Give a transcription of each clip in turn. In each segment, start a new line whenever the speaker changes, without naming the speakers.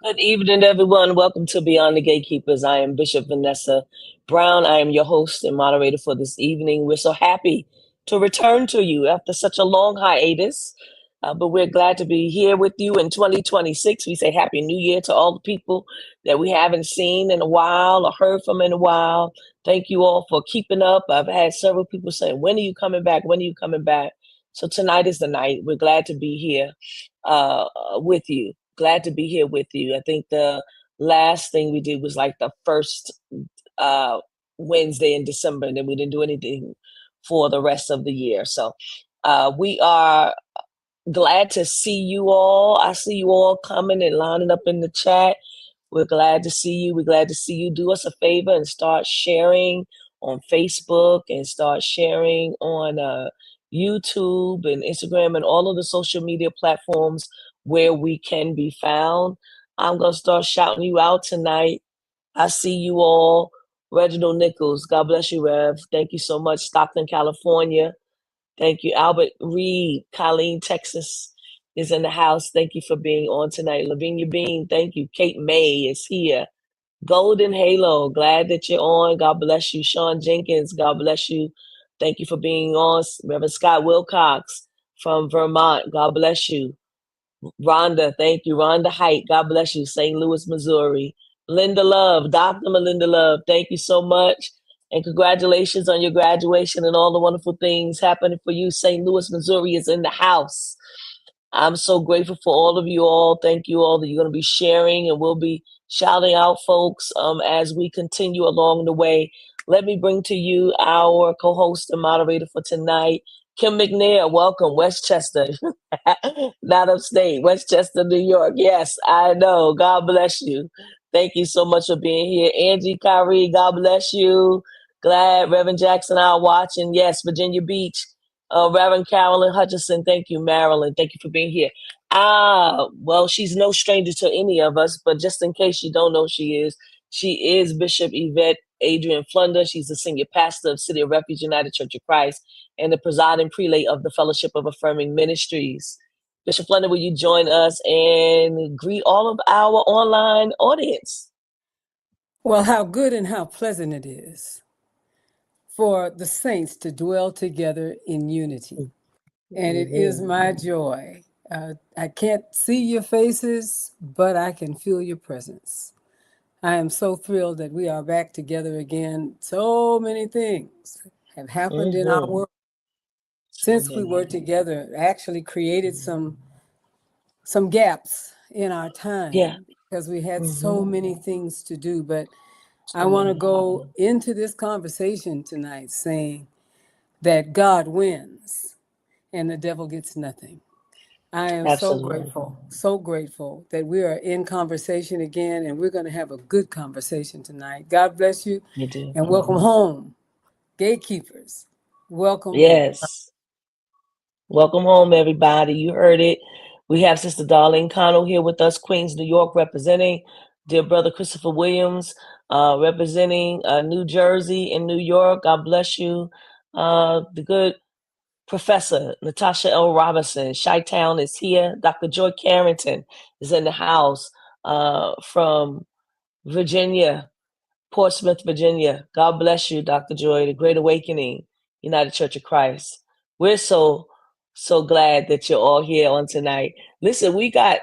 Good evening, everyone. Welcome to Beyond the Gatekeepers. I am Bishop Vanessa Brown. I am your host and moderator for this evening. We're so happy to return to you after such a long hiatus, but we're glad to be here with you in 2026. We say Happy New Year to all the people that we haven't seen in a while or heard from in a while. Thank you all for keeping up. I've had several people saying, when are you coming back? When are you coming back? So tonight is the night. We're glad to be here with you. Glad to be here with you. I think the last thing we did was like the first Wednesday in December, and then we didn't do anything for the rest of the year. So we are glad to see you all. I see you all coming and lining up in the chat. We're glad to see you. We're glad to see you. Do us a favor and start sharing on Facebook and start sharing on YouTube and Instagram and all of the social media platforms where we can be found. I'm going to start shouting you out tonight. I see you all. Reginald Nichols, God bless you, Rev. Thank you so much. Stockton, California. Thank you. Albert Reed, Colleen, Texas is in the house. Thank you for being on tonight. Lavinia Bean, thank you. Kate May is here. Golden Halo, glad that you're on. God bless you. Sean Jenkins, God bless you. Thank you for being on. Reverend Scott Wilcox from Vermont, God bless you. Rhonda, thank you. Rhonda Height, God bless you. St. Louis, Missouri. Linda Love, Dr. Melinda Love, thank you so much. And congratulations on your graduation and all the wonderful things happening for you. St. Louis, Missouri is in the house. I'm so grateful for all of you all. Thank you all that you're going to be sharing, and we'll be shouting out folks as we continue along the way. Let me bring to you our co-host and moderator for tonight, Kim McNair. Welcome, Westchester, not upstate, Westchester, New York. Yes, I know. God bless you. Thank you so much for being here. Angie Kyrie, God bless you. Glad Reverend Jackson are watching. Yes, Virginia Beach. Reverend Carolyn Hutchinson, thank you, Marilyn. Thank you for being here. Well, she's no stranger to any of us, but just in case you don't know, she is Bishop Yvette Adrian Flunder. She's the senior pastor of City of Refuge United Church of Christ and the presiding prelate of the Fellowship of Affirming Ministries. Bishop Flunder, will you join us and greet all of our online audience?
Well, how good and how pleasant it is for the saints to dwell together in unity. And it is my joy. I can't see your faces, but I can feel your presence. I am so thrilled that we are back together again. So many things have happened in our world since we were together. Actually created some gaps in our time because we had so many things to do. But I want to go into this conversation tonight saying that God wins and the devil gets nothing. I am so grateful that we are in conversation again, and we're going to have a good conversation tonight. God bless you, and welcome home, Gatekeepers. Welcome.
Yes. Welcome home, everybody. You heard it. We have Sister Darlene Connell here with us, Queens, New York, representing. Dear brother Christopher Williams, representing New Jersey and New York. God bless you. The good Professor Natasha L. Robinson, Chi-Town is here. Dr. Joy Carrington is in the house from Virginia, Portsmouth, Virginia. God bless you, Dr. Joy, the Great Awakening, United Church of Christ. We're so glad that you're all here on tonight. Listen, we got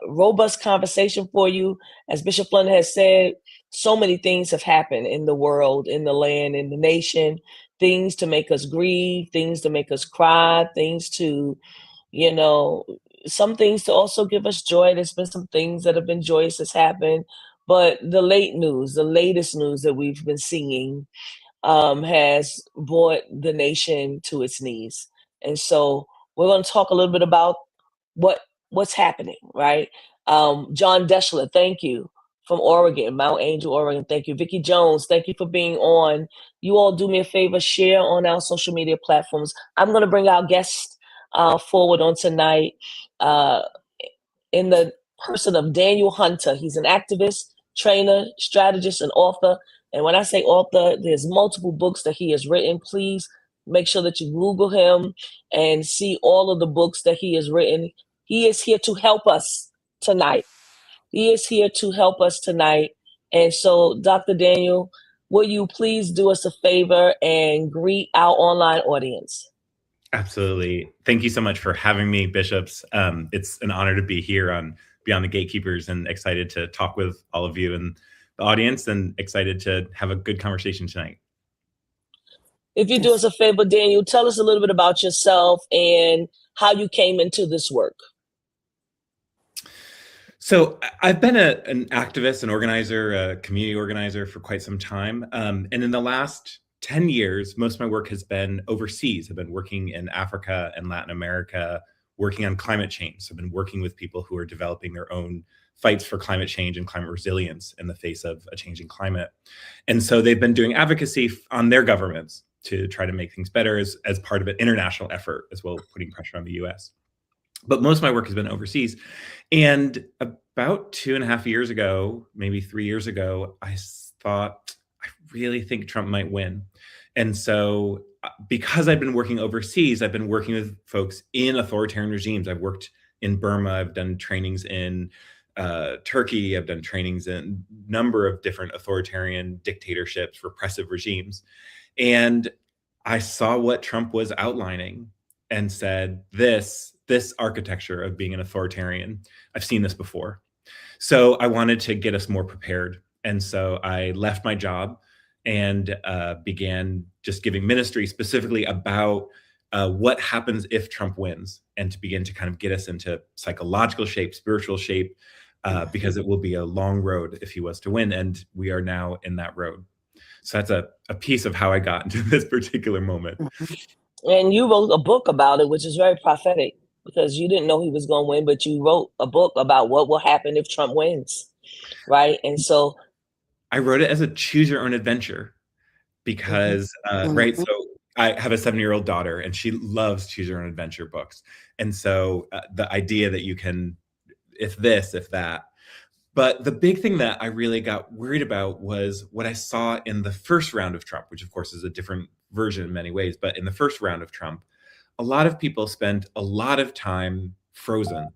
robust conversation for you. As Bishop Flunder has said, so many things have happened in the world, in the land, in the nation, things to make us grieve, things to make us cry, things to, some things to also give us joy. There's been some things that have been joyous that's happened. But the latest news that we've been seeing has brought the nation to its knees. And so we're going to talk a little bit about what's happening, right? John Deschler, thank you, from Oregon, Mount Angel, Oregon. Thank you. Vicki Jones, thank you for being on. You all do me a favor, share on our social media platforms. I'm going to bring our guest forward on tonight in the person of Daniel Hunter. He's an activist, trainer, strategist, and author. And when I say author, there's multiple books that he has written. Please make sure that you Google him and see all of the books that he has written. He is here to help us tonight. And so, Dr. Daniel, will you please do us a favor and greet our online audience?
Absolutely. Thank you so much for having me, Bishops. It's an honor to be here on Beyond the Gatekeepers, and excited to talk with all of you and the audience, and excited to have a good conversation tonight.
If you do us a favor, Daniel, tell us a little bit about yourself and how you came into this work.
So I've been an activist, an organizer, a community organizer for quite some time. And in the last 10 years, most of my work has been overseas. I've been working in Africa and Latin America, working on climate change. So I've been working with people who are developing their own fights for climate change and climate resilience in the face of a changing climate. And so they've been doing advocacy on their governments to try to make things better as part of an international effort, as well as putting pressure on the US. But most of my work has been overseas. And about 2.5 years ago, maybe 3 years ago, I thought, I really think Trump might win. And so because I've been working overseas, I've been working with folks in authoritarian regimes. I've worked in Burma. I've done trainings in Turkey. I've done trainings in a number of different authoritarian dictatorships, repressive regimes. And I saw what Trump was outlining and said, this architecture of being an authoritarian, I've seen this before. So I wanted to get us more prepared. And so I left my job and began just giving ministry specifically about what happens if Trump wins, and to begin to kind of get us into psychological shape, spiritual shape, because it will be a long road if he was to win. And we are now in that road. So that's a piece of how I got into this particular moment.
And you wrote a book about it, which is very prophetic, because you didn't know he was going to win, but you wrote a book about what will happen if Trump wins, right? And so
I wrote it as a choose your own adventure because, right, so I have a 7-year-old daughter and she loves choose your own adventure books. And so the idea that you can, if this, if that. But the big thing that I really got worried about was what I saw in the first round of Trump, which of course is a different version in many ways. But in the first round of Trump, a lot of people spent a lot of time frozen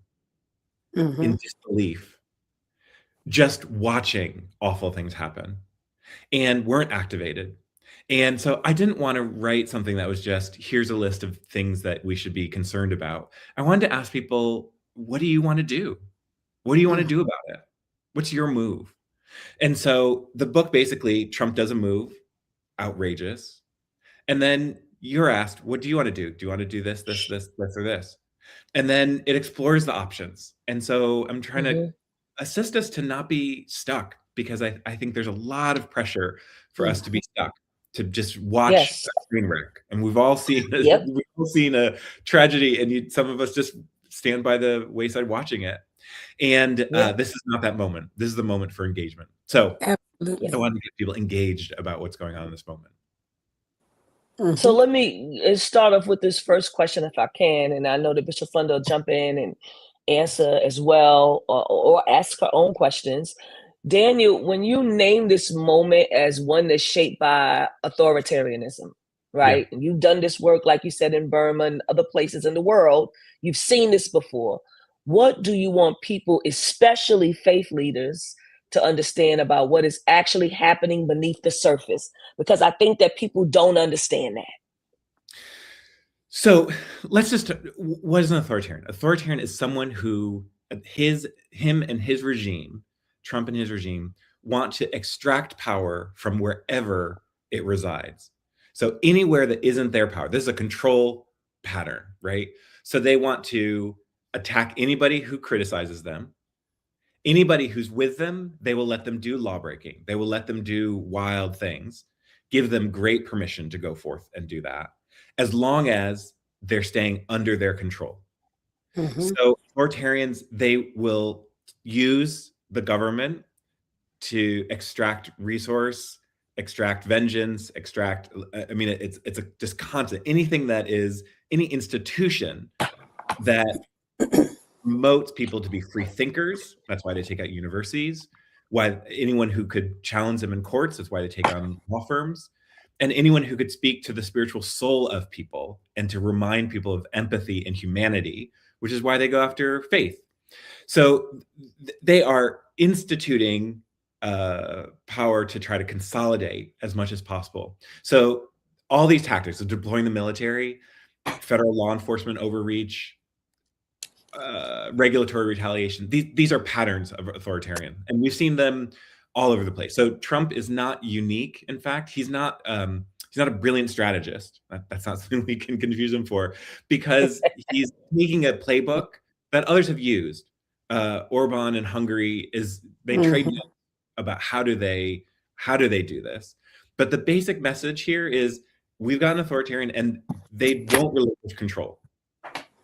in disbelief, just watching awful things happen, and weren't activated. And so I didn't want to write something that was just, here's a list of things that we should be concerned about. I wanted to ask people, what do you want to do? What do you want to do about it? What's your move? And so the book, basically, Trump does a move, outrageous. And then you're asked, what do you want to do? Do you want to do this, or this? And then it explores the options. And so I'm trying to assist us to not be stuck, because I think there's a lot of pressure for us to be stuck, to just watch a train wreck. And we've all seen a tragedy, and some of us just stand by the wayside watching it. And this is not that moment. This is the moment for engagement. So
Absolutely.
I want to get people engaged about what's going on in this moment.
So let me start off with this first question, if I can. And I know that Bishop Flunder will jump in and answer as well, or ask her own questions. Daniel, when you name this moment as one that's shaped by authoritarianism, right? And you've done this work, like you said, in Burma and other places in the world. You've seen this before. What do you want people, especially faith leaders, to understand about what is actually happening beneath the surface? Because I think that people don't understand that.
So let's just, what is an authoritarian? Authoritarian is someone who, him and his regime, Trump and his regime, want to extract power from wherever it resides. So anywhere that isn't their power, this is a control pattern, right? So they want to attack anybody who criticizes them. Anybody who's with them, they will let them do lawbreaking. They will let them do wild things, give them great permission to go forth and do that, as long as they're staying under their control. So authoritarians, they will use the government to extract resource, extract vengeance, extract, I mean, it's a just constant, anything that is, any institution that promotes people to be free thinkers. That's why they take out universities. Why anyone who could challenge them in courts, that's why they take on law firms. And anyone who could speak to the spiritual soul of people and to remind people of empathy and humanity, which is why they go after faith. So they are instituting power to try to consolidate as much as possible. So all these tactics of deploying the military, federal law enforcement overreach, regulatory retaliation, these are patterns of authoritarian, and we've seen them all over the place. So Trump is not unique. In fact, he's not a brilliant strategist. That's not something we can confuse him for, because he's taking a playbook that others have used. Orban in Hungary they trade notes about how do they do this. But the basic message here is we've got an authoritarian, and they won't relinquish control.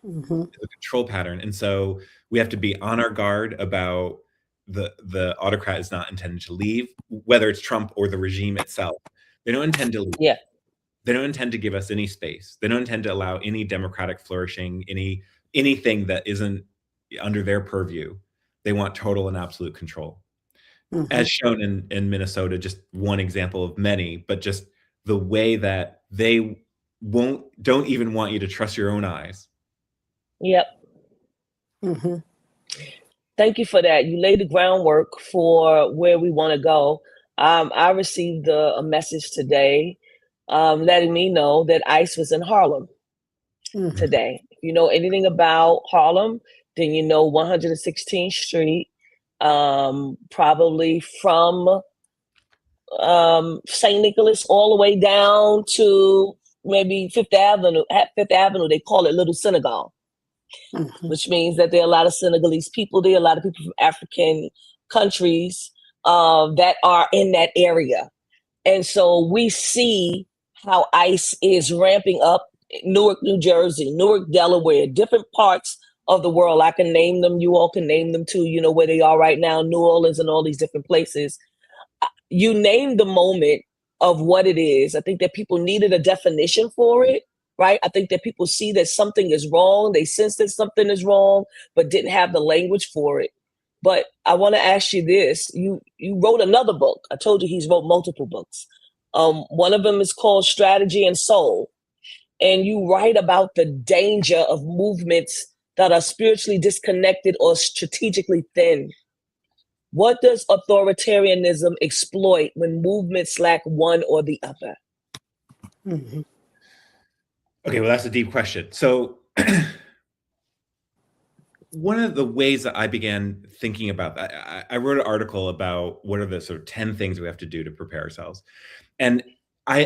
It's a control pattern, and so we have to be on our guard about the autocrat is not intended to leave, whether it's Trump or the regime itself. They don't intend to leave. They don't intend to give us any space. They don't intend to allow any democratic flourishing, anything that isn't under their purview. They want total and absolute control. As shown in Minnesota, just one example of many, but just the way that they don't even want you to trust your own eyes.
Thank you for that. You laid the groundwork for where we want to go. I received a message today letting me know that ICE was in Harlem today. If you know anything about Harlem, then you know 116th Street, probably from St. Nicholas all the way down to maybe Fifth Avenue. At Fifth Avenue, they call it Little Senegal, which means that there are a lot of Senegalese people there, a lot of people from African countries that are in that area. And so we see how ICE is ramping up Newark, New Jersey, Newark, Delaware, different parts of the world. I can name them. You all can name them too. You know where they are right now, New Orleans and all these different places. You name the moment of what it is. I think that people needed a definition for it, right? I think that people see that something is wrong. They sense that something is wrong, but didn't have the language for it. But I want to ask you this. You wrote another book. I told you he's wrote multiple books. One of them is called Strategy and Soul. And you write about the danger of movements that are spiritually disconnected or strategically thin. What does authoritarianism exploit when movements lack one or the other?
Okay, well, that's a deep question. So one of the ways that I began thinking about that, I wrote an article about what are the sort of 10 things we have to do to prepare ourselves. And I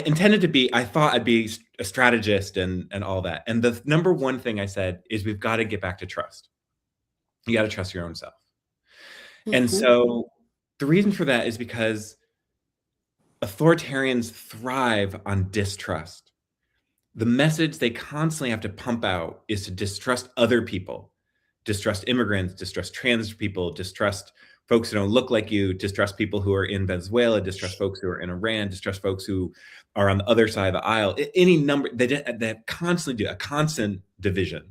thought I'd be a strategist and all that. And the number one thing I said is we've got to get back to trust. You got to trust your own self. And so the reason for that is because authoritarians thrive on distrust. The message they constantly have to pump out is to distrust other people, distrust immigrants, distrust trans people, distrust folks who don't look like you, distrust people who are in Venezuela, distrust folks who are in Iran, distrust folks who are on the other side of the aisle. Any number, they constantly do a constant division.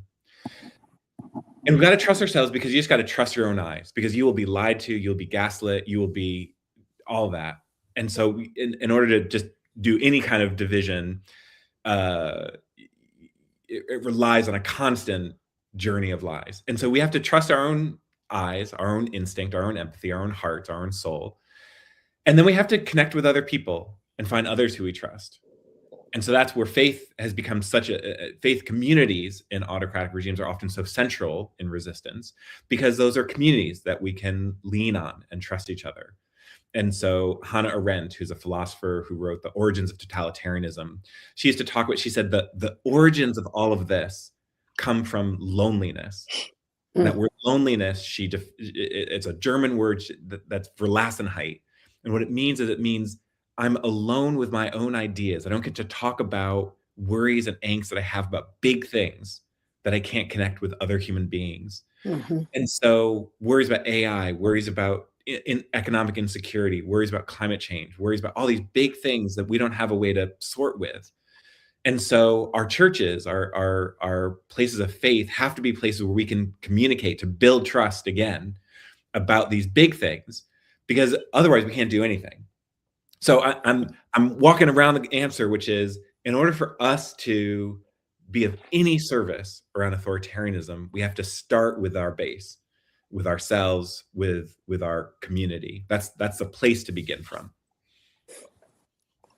And we've got to trust ourselves because you just got to trust your own eyes, because you will be lied to, you'll be gaslit, you will be all that. And so in order to just do any kind of division, it relies on a constant journey of lies. And so we have to trust our own eyes, our own instinct, our own empathy, our own hearts, our own soul. And then we have to connect with other people and find others who we trust. And so that's where faith has become faith communities in autocratic regimes are often so central in resistance, because those are communities that we can lean on and trust each other. And so Hannah Arendt, who's a philosopher who wrote The Origins of Totalitarianism, she used to talk about, she said that the origins of all of this come from loneliness. That word loneliness, it's a German word that's Verlassenheit. And what it means is I'm alone with my own ideas. I don't get to talk about worries and angst that I have about big things that I can't connect with other human beings. And so worries about AI, worries about economic insecurity, worries about climate change, worries about all these big things that we don't have a way to sort with. And so our churches, our places of faith have to be places where we can communicate to build trust again about these big things, because otherwise we can't do anything. So I'm walking around the answer, which is, in order for us to be of any service around authoritarianism, we have to start with our base, with ourselves, with our community. That's the place to begin from.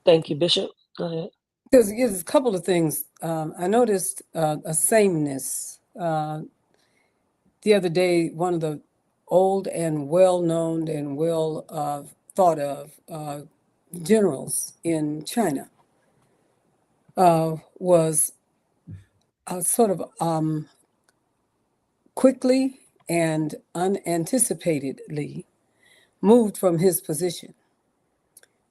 Thank you, Bishop. Go ahead.
There's a couple of things. I noticed a sameness. The other day, one of the old and well-known and well thought of generals in China was sort of quickly and unanticipatedly moved from his position.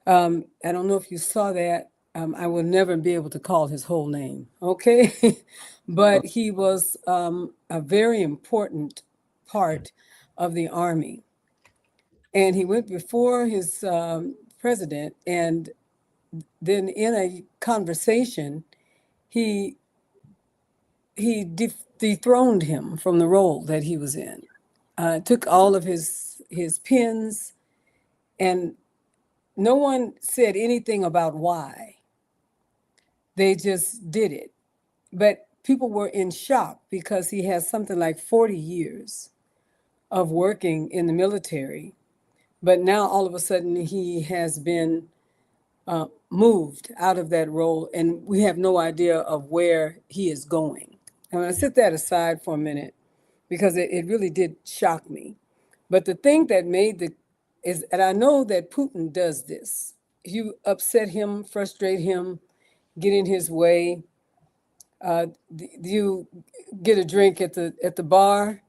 I don't know if you saw that. I will never be able to call his whole name, okay? But he was a very important part of the army. And he went before his president, and then in a conversation, he dethroned him from the role that he was in. Took all of his pins, and no one said anything about why. They just did it. But people were in shock because he has something like 40 years of working in the military. But now all of a sudden he has been moved out of that role, and we have no idea of where he is going. I'm going to set that aside for a minute because it really did shock me. But the thing that is, and I know that Putin does this. You upset him, frustrate him, get in his way. You get a drink at the bar,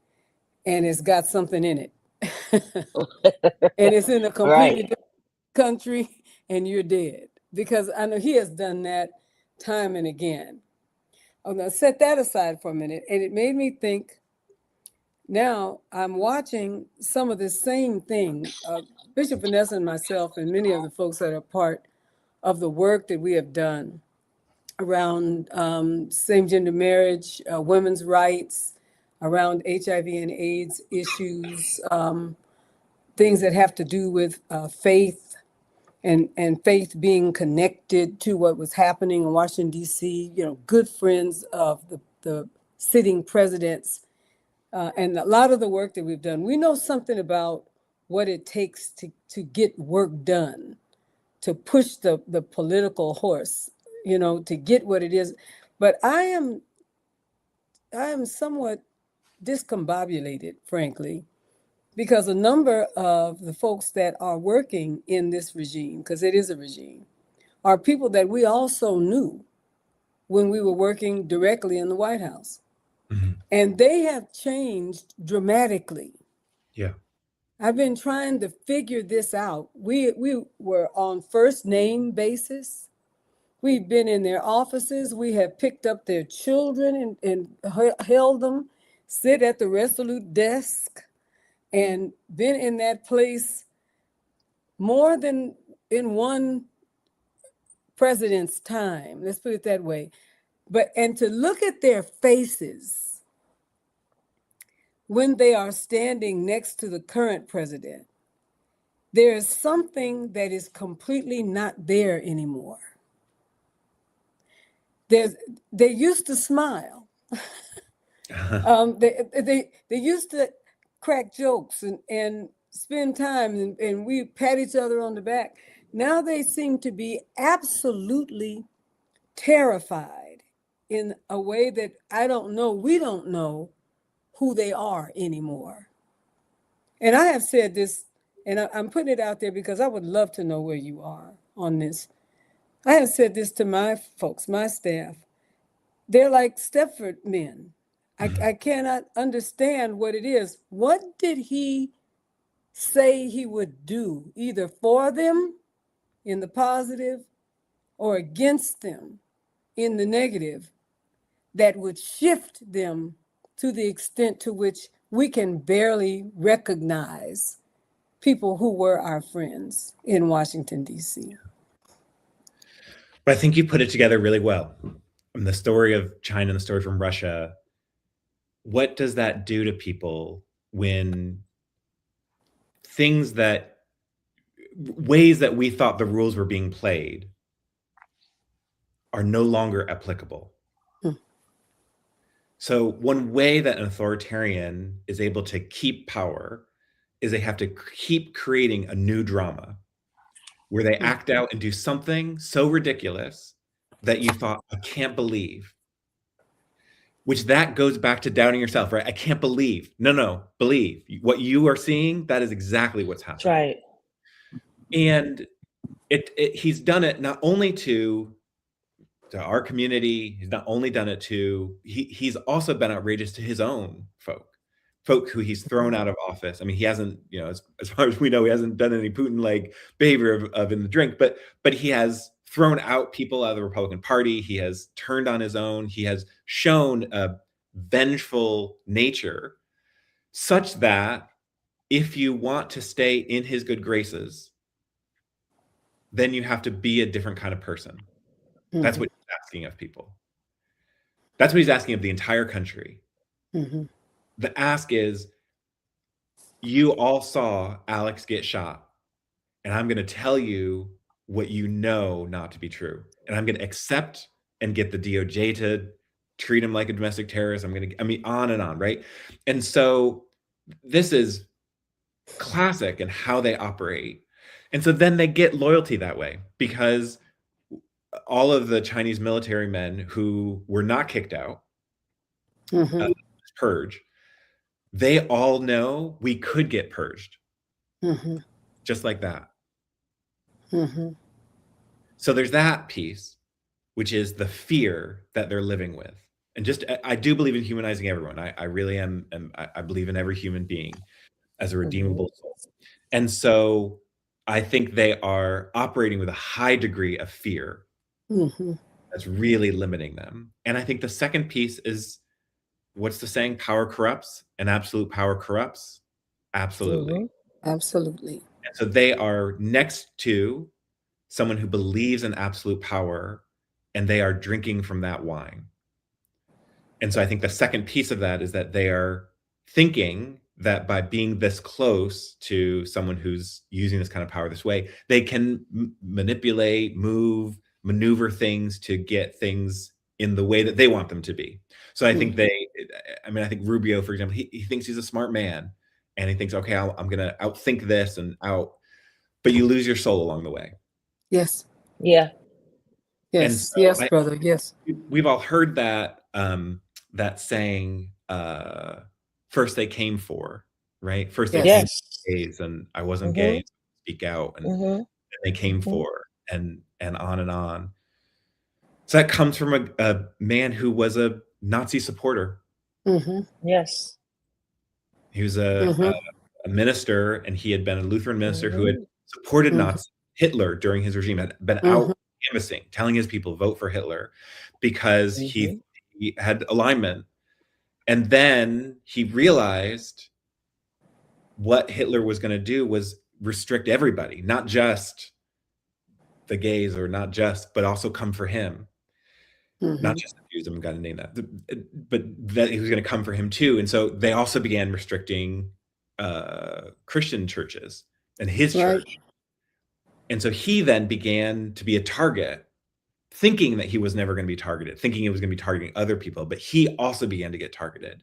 and it's got something in it, and it's in a completely different country, and you're dead. Because I know he has done that time and again. I'm going to set that aside for a minute. And it made me think, now I'm watching some of the same thing. Bishop Vanessa and myself and many of the folks that are part of the work that we have done around same-gender marriage, women's rights, around HIV and AIDS issues, things that have to do with faith, and faith being connected to what was happening in Washington, D.C., good friends of the sitting presidents, and a lot of the work that we've done. We know something about what it takes to get work done, to push the political horse, to get what it is. But I am somewhat discombobulated, frankly, because a number of the folks that are working in this regime, because it is a regime, are people that we also knew when we were working directly in the White House. Mm-hmm. And they have changed dramatically.
Yeah.
I've been trying to figure this out. We were on first name basis. We've been in their offices. We have picked up their children and held them, sit at the Resolute desk, and been in that place more than in one president's time. Let's put it that way. And to look at their faces when they are standing next to the current president, there is something that is completely not there anymore. They used to smile. They used to crack jokes and spend time, and we pat each other on the back. Now they seem to be absolutely terrified in a way that we don't know who they are anymore. And I have said this, and I'm putting it out there because I would love to know where you are on this. I have said this to my folks, my staff. They're like Stepford men. I cannot understand what it is. What did he say he would do, either for them in the positive or against them in the negative, that would shift them to the extent to which we can barely recognize people who were our friends in Washington, D.C.?
But I think you put it together really well. From the story of China and the story from Russia, what does that do to people when ways that we thought the rules were being played are no longer applicable? So one way that an authoritarian is able to keep power is they have to keep creating a new drama where they act out and do something so ridiculous that you thought, I can't believe. Which that goes back to doubting yourself, right? I can't believe. No, believe. What you are seeing, that is exactly what's happening.
That's right.
And he's done it not only to our community, he's not only done it to, he's also been outrageous to his own folk who he's thrown out of office. I mean, he hasn't, as far as we know, he hasn't done any Putin-like behavior of in the drink, but he has thrown out people out of the Republican Party. He has turned on his own. He has shown a vengeful nature such that if you want to stay in his good graces, then you have to be a different kind of person. Mm-hmm. That's what he's asking of people. That's what he's asking of the entire country. Mm-hmm. The ask is, you all saw Alex get shot, and I'm going to tell you what you know not to be true. And I'm going to accept and get the DOJ to treat him like a domestic terrorist. On and on, right? And so this is classic in how they operate. And so then they get loyalty that way, because all of the Chinese military men who were not kicked out, purge, they all know we could get purged, just like that. So there's that piece, which is the fear that they're living with. And just, I do believe in humanizing everyone. I really am. I believe in every human being as a redeemable soul. And so I think they are operating with a high degree of fear that's really limiting them. And I think the second piece is, what's the saying? Power corrupts, and absolute power corrupts. Absolutely.
Absolutely.
And so they are next to someone who believes in absolute power, and they are drinking from that wine. And so I think the second piece of that is that they are thinking that by being this close to someone who's using this kind of power this way, they can manipulate, move, maneuver things to get things in the way that they want them to be. So I think I think Rubio, for example, he thinks he's a smart man, and he thinks, okay, I'm going to outthink this but you lose your soul along the way.
Yes.
Yeah.
Yes.
So
yes, brother. Yes.
We've all heard that that saying, first they came for, right? First they came for gays, and I wasn't gay, so speak out, and they came for, and on and on. So that comes from a man who was a Nazi supporter.
Yes.
He was a minister, and he had been a Lutheran minister who had supported Nazi Hitler during his regime, had been out canvassing, telling his people, vote for Hitler, because he had alignment. And then he realized what Hitler was going to do was restrict everybody, not just the gays, or not just, but also come for him. Not just the Jews, I'm going to name that, but that he was going to come for him too. And so they also began restricting Christian churches and his church. And so he then began to be a target, thinking that he was never going to be targeted, thinking he was going to be targeting other people, but he also began to get targeted.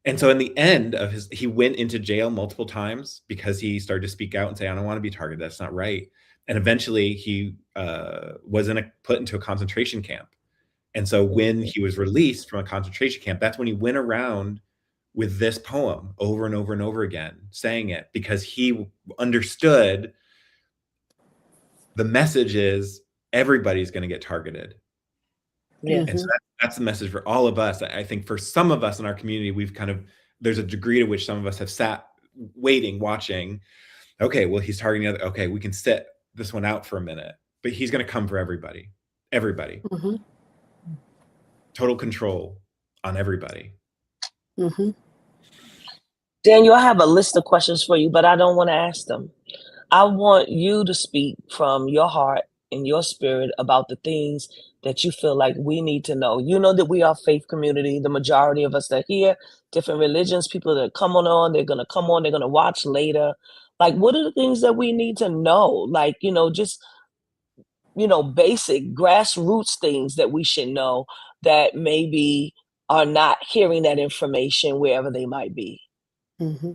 And so in the end of he went into jail multiple times because he started to speak out and say, I don't want to be targeted. That's not right. And eventually he was put into a concentration camp. And so when he was released from a concentration camp, that's when he went around with this poem over and over and over again, saying it, because he understood the message is everybody's going to get targeted. And so that's the message for all of us. I think for some of us in our community, there's a degree to which some of us have sat waiting, watching. Okay, well, he's targeting other. Okay, we can sit this one out for a minute, but he's going to come for everybody. Total control on everybody.
Daniel, I have a list of questions for you, but I don't want to ask them. I want you to speak from your heart and your spirit about the things that you feel like we need to know. You know that we are a faith community. The majority of us that are here, different religions, people that come on, they're going to watch later. Like, what are the things that we need to know? Like, just, basic grassroots things that we should know that maybe are not hearing that information wherever they might be.
Well,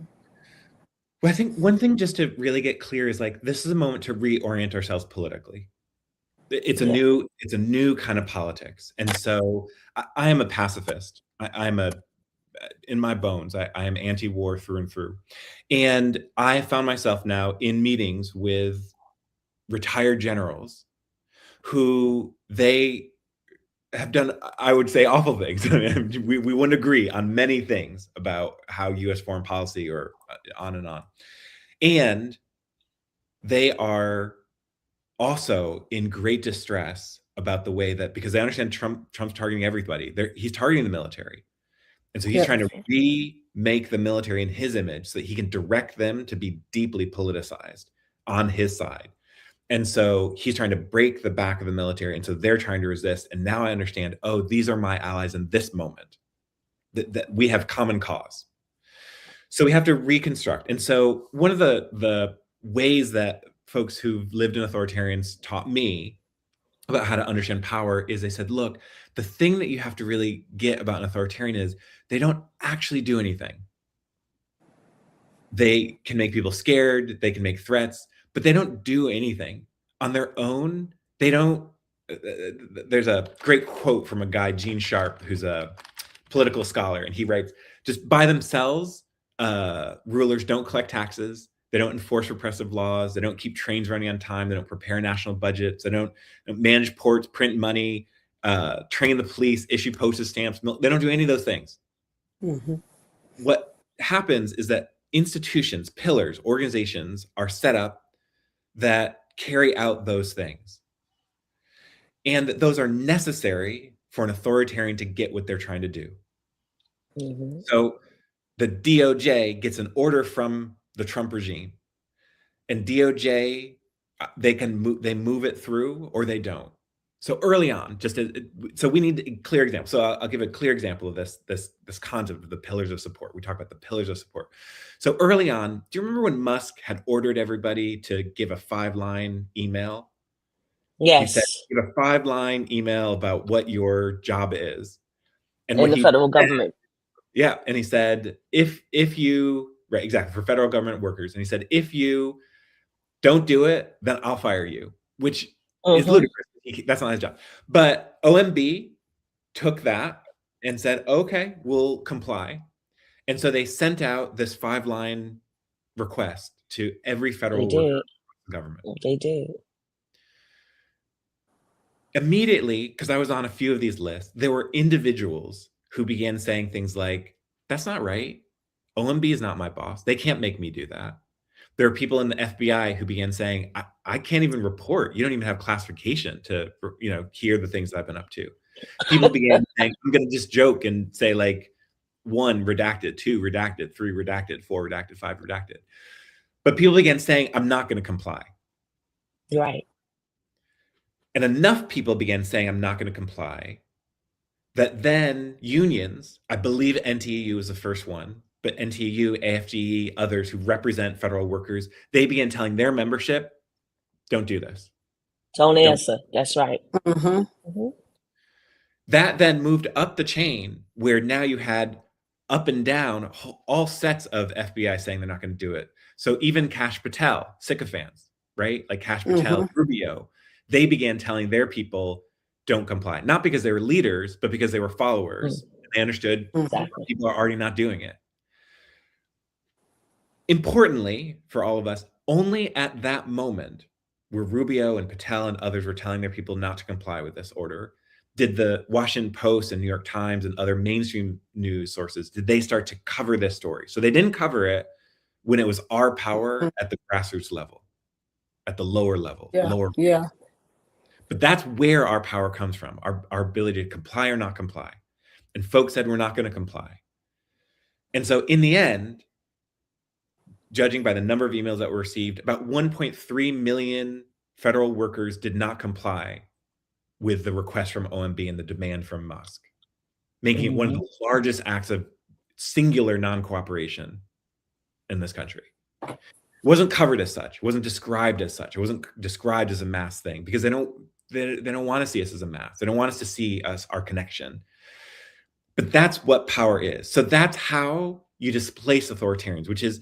I think one thing just to really get clear is, like, this is a moment to reorient ourselves politically. It's a new kind of politics. And so I am a pacifist. In my bones, I am anti-war through and through. And I found myself now in meetings with retired generals who they have done, I would say, awful things. we wouldn't agree on many things about how U.S. foreign policy, or on and on. And they are also in great distress about the way that, because they understand Trump's targeting everybody. He's targeting the military. And so he's trying to remake the military in his image so that he can direct them to be deeply politicized on his side. And so he's trying to break the back of the military. And so they're trying to resist. And now I understand, oh, these are my allies in this moment, that we have common cause. So we have to reconstruct. And so one of the ways that folks who've lived in authoritarians taught me about how to understand power is, they said, look, the thing that you have to really get about an authoritarian is they don't actually do anything. They can make people scared. They can make threats, but they don't do anything on their own. They don't. There's a great quote from a guy, Gene Sharp, who's a political scholar, and he writes, just by themselves, rulers don't collect taxes. They don't enforce repressive laws. They don't keep trains running on time. They don't prepare national budgets. They don't manage ports, print money, train the police, issue postage stamps. They don't do any of those things.
Mm-hmm.
What happens is that institutions, pillars, organizations are set up that carry out those things. And that those are necessary for an authoritarian to get what they're trying to do. Mm-hmm. So the DOJ gets an order from the Trump regime, and DOJ, they move it through or they don't. So early on, so we need a clear example. So I'll give a clear example of this concept of the pillars of support. We talk about the pillars of support. So early on, do you remember when Musk had ordered everybody to give a 5-line email?
Yes.
He said, give a 5-line email about what your job is.
And in the federal government.
Yeah. And he said, if you, right, exactly, for federal government workers. And he said, if you don't do it, then I'll fire you, which is ludicrous. That's not his job. But OMB took that and said, okay, we'll comply. And so they sent out this 5-line request to every federal worker government.
They did.
Immediately, because I was on a few of these lists, there were individuals who began saying things like, that's not right. OMB is not my boss. They can't make me do that. There are people in the FBI who began saying, I can't even report. You don't even have classification to, hear the things that I've been up to. People began saying, I'm going to just joke and say like 1 redacted, 2 redacted, 3 redacted, 4 redacted, 5 redacted. But people began saying, I'm not going to comply.
Right.
And enough people began saying, I'm not going to comply, that then unions, I believe NTEU was the first one, but NTEU, AFGE, others who represent federal workers, they began telling their membership, don't do this.
Don't answer. That's right.
Mm-hmm.
Mm-hmm.
That then moved up the chain where now you had up and down all sets of FBI saying they're not going to do it. So even Kash Patel, sycophants, right? Like Kash Patel, Rubio, they began telling their people, don't comply. Not because they were leaders, but because they were followers. They understood people are already not doing it. Importantly, for all of us, only at that moment where Rubio and Patel and others were telling their people not to comply with this order, did the Washington Post and New York Times and other mainstream news sources, did they start to cover this story? So they didn't cover it when it was our power at the grassroots level, at the lower level.
Yeah.
But that's where our power comes from, our ability to comply or not comply. And folks said, we're not going to comply. And so in the end, judging by the number of emails that were received, about 1.3 million federal workers did not comply with the request from OMB and the demand from Musk, making it one of the largest acts of singular non-cooperation in this country. It wasn't covered as such. It wasn't described as such. It wasn't described as a mass thing because they don't want to see us as a mass. They don't want us to see us, our connection. But that's what power is. So that's how you displace authoritarians, which is